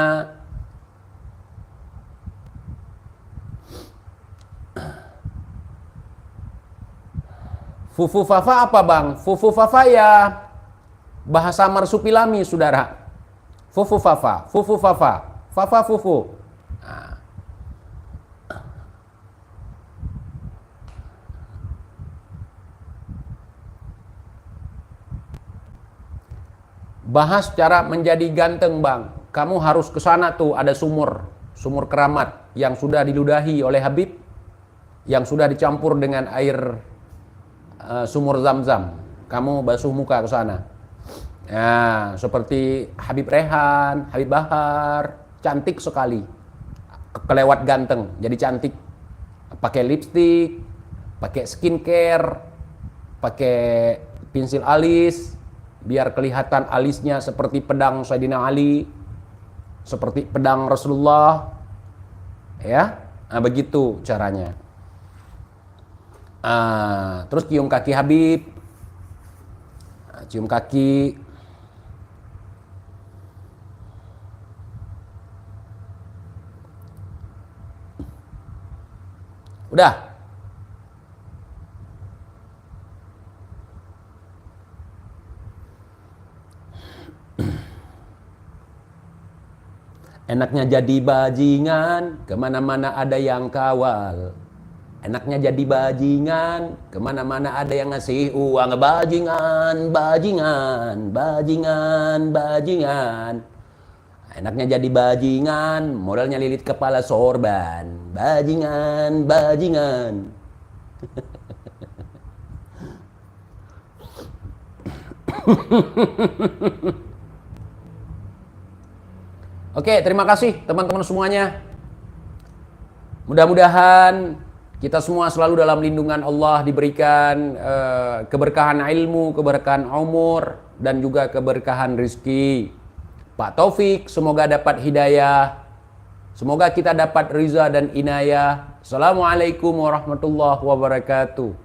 Fufu fafa apa bang? Fufu fafa ya bahasa marsupilami saudara. Fufu fafa, fufu fafa, fafa fufu. Nah. Bahas cara menjadi ganteng bang. Kamu harus ke sana tuh, ada sumur keramat yang sudah diludahi oleh Habib, yang sudah dicampur dengan air sumur Zam-Zam. Kamu basuh muka ke sana. Nah, seperti Habib Rehan, Habib Bahar, cantik sekali. Kelewat ganteng, jadi cantik. Pakai lipstik, pakai skincare, pakai pensil alis, biar kelihatan alisnya seperti pedang Sayyidina Ali, seperti pedang Rasulullah. Ya, nah begitu caranya. Terus cium kaki Habib, cium kaki. Udah. Enaknya jadi bajingan, kemana-mana ada yang kawal. Enaknya jadi bajingan, kemana-mana ada yang ngasih uang. Bajingan, bajingan, bajingan, bajingan. Enaknya jadi bajingan, modalnya lilit kepala sorban. Bajingan, bajingan. Oke, terima kasih teman-teman semuanya. Mudah-mudahan kita semua selalu dalam lindungan Allah, diberikan keberkahan ilmu, keberkahan umur, dan juga keberkahan rizki. Pak Taufik semoga dapat hidayah. Semoga kita dapat ridha dan inayah. Assalamualaikum warahmatullahi wabarakatuh.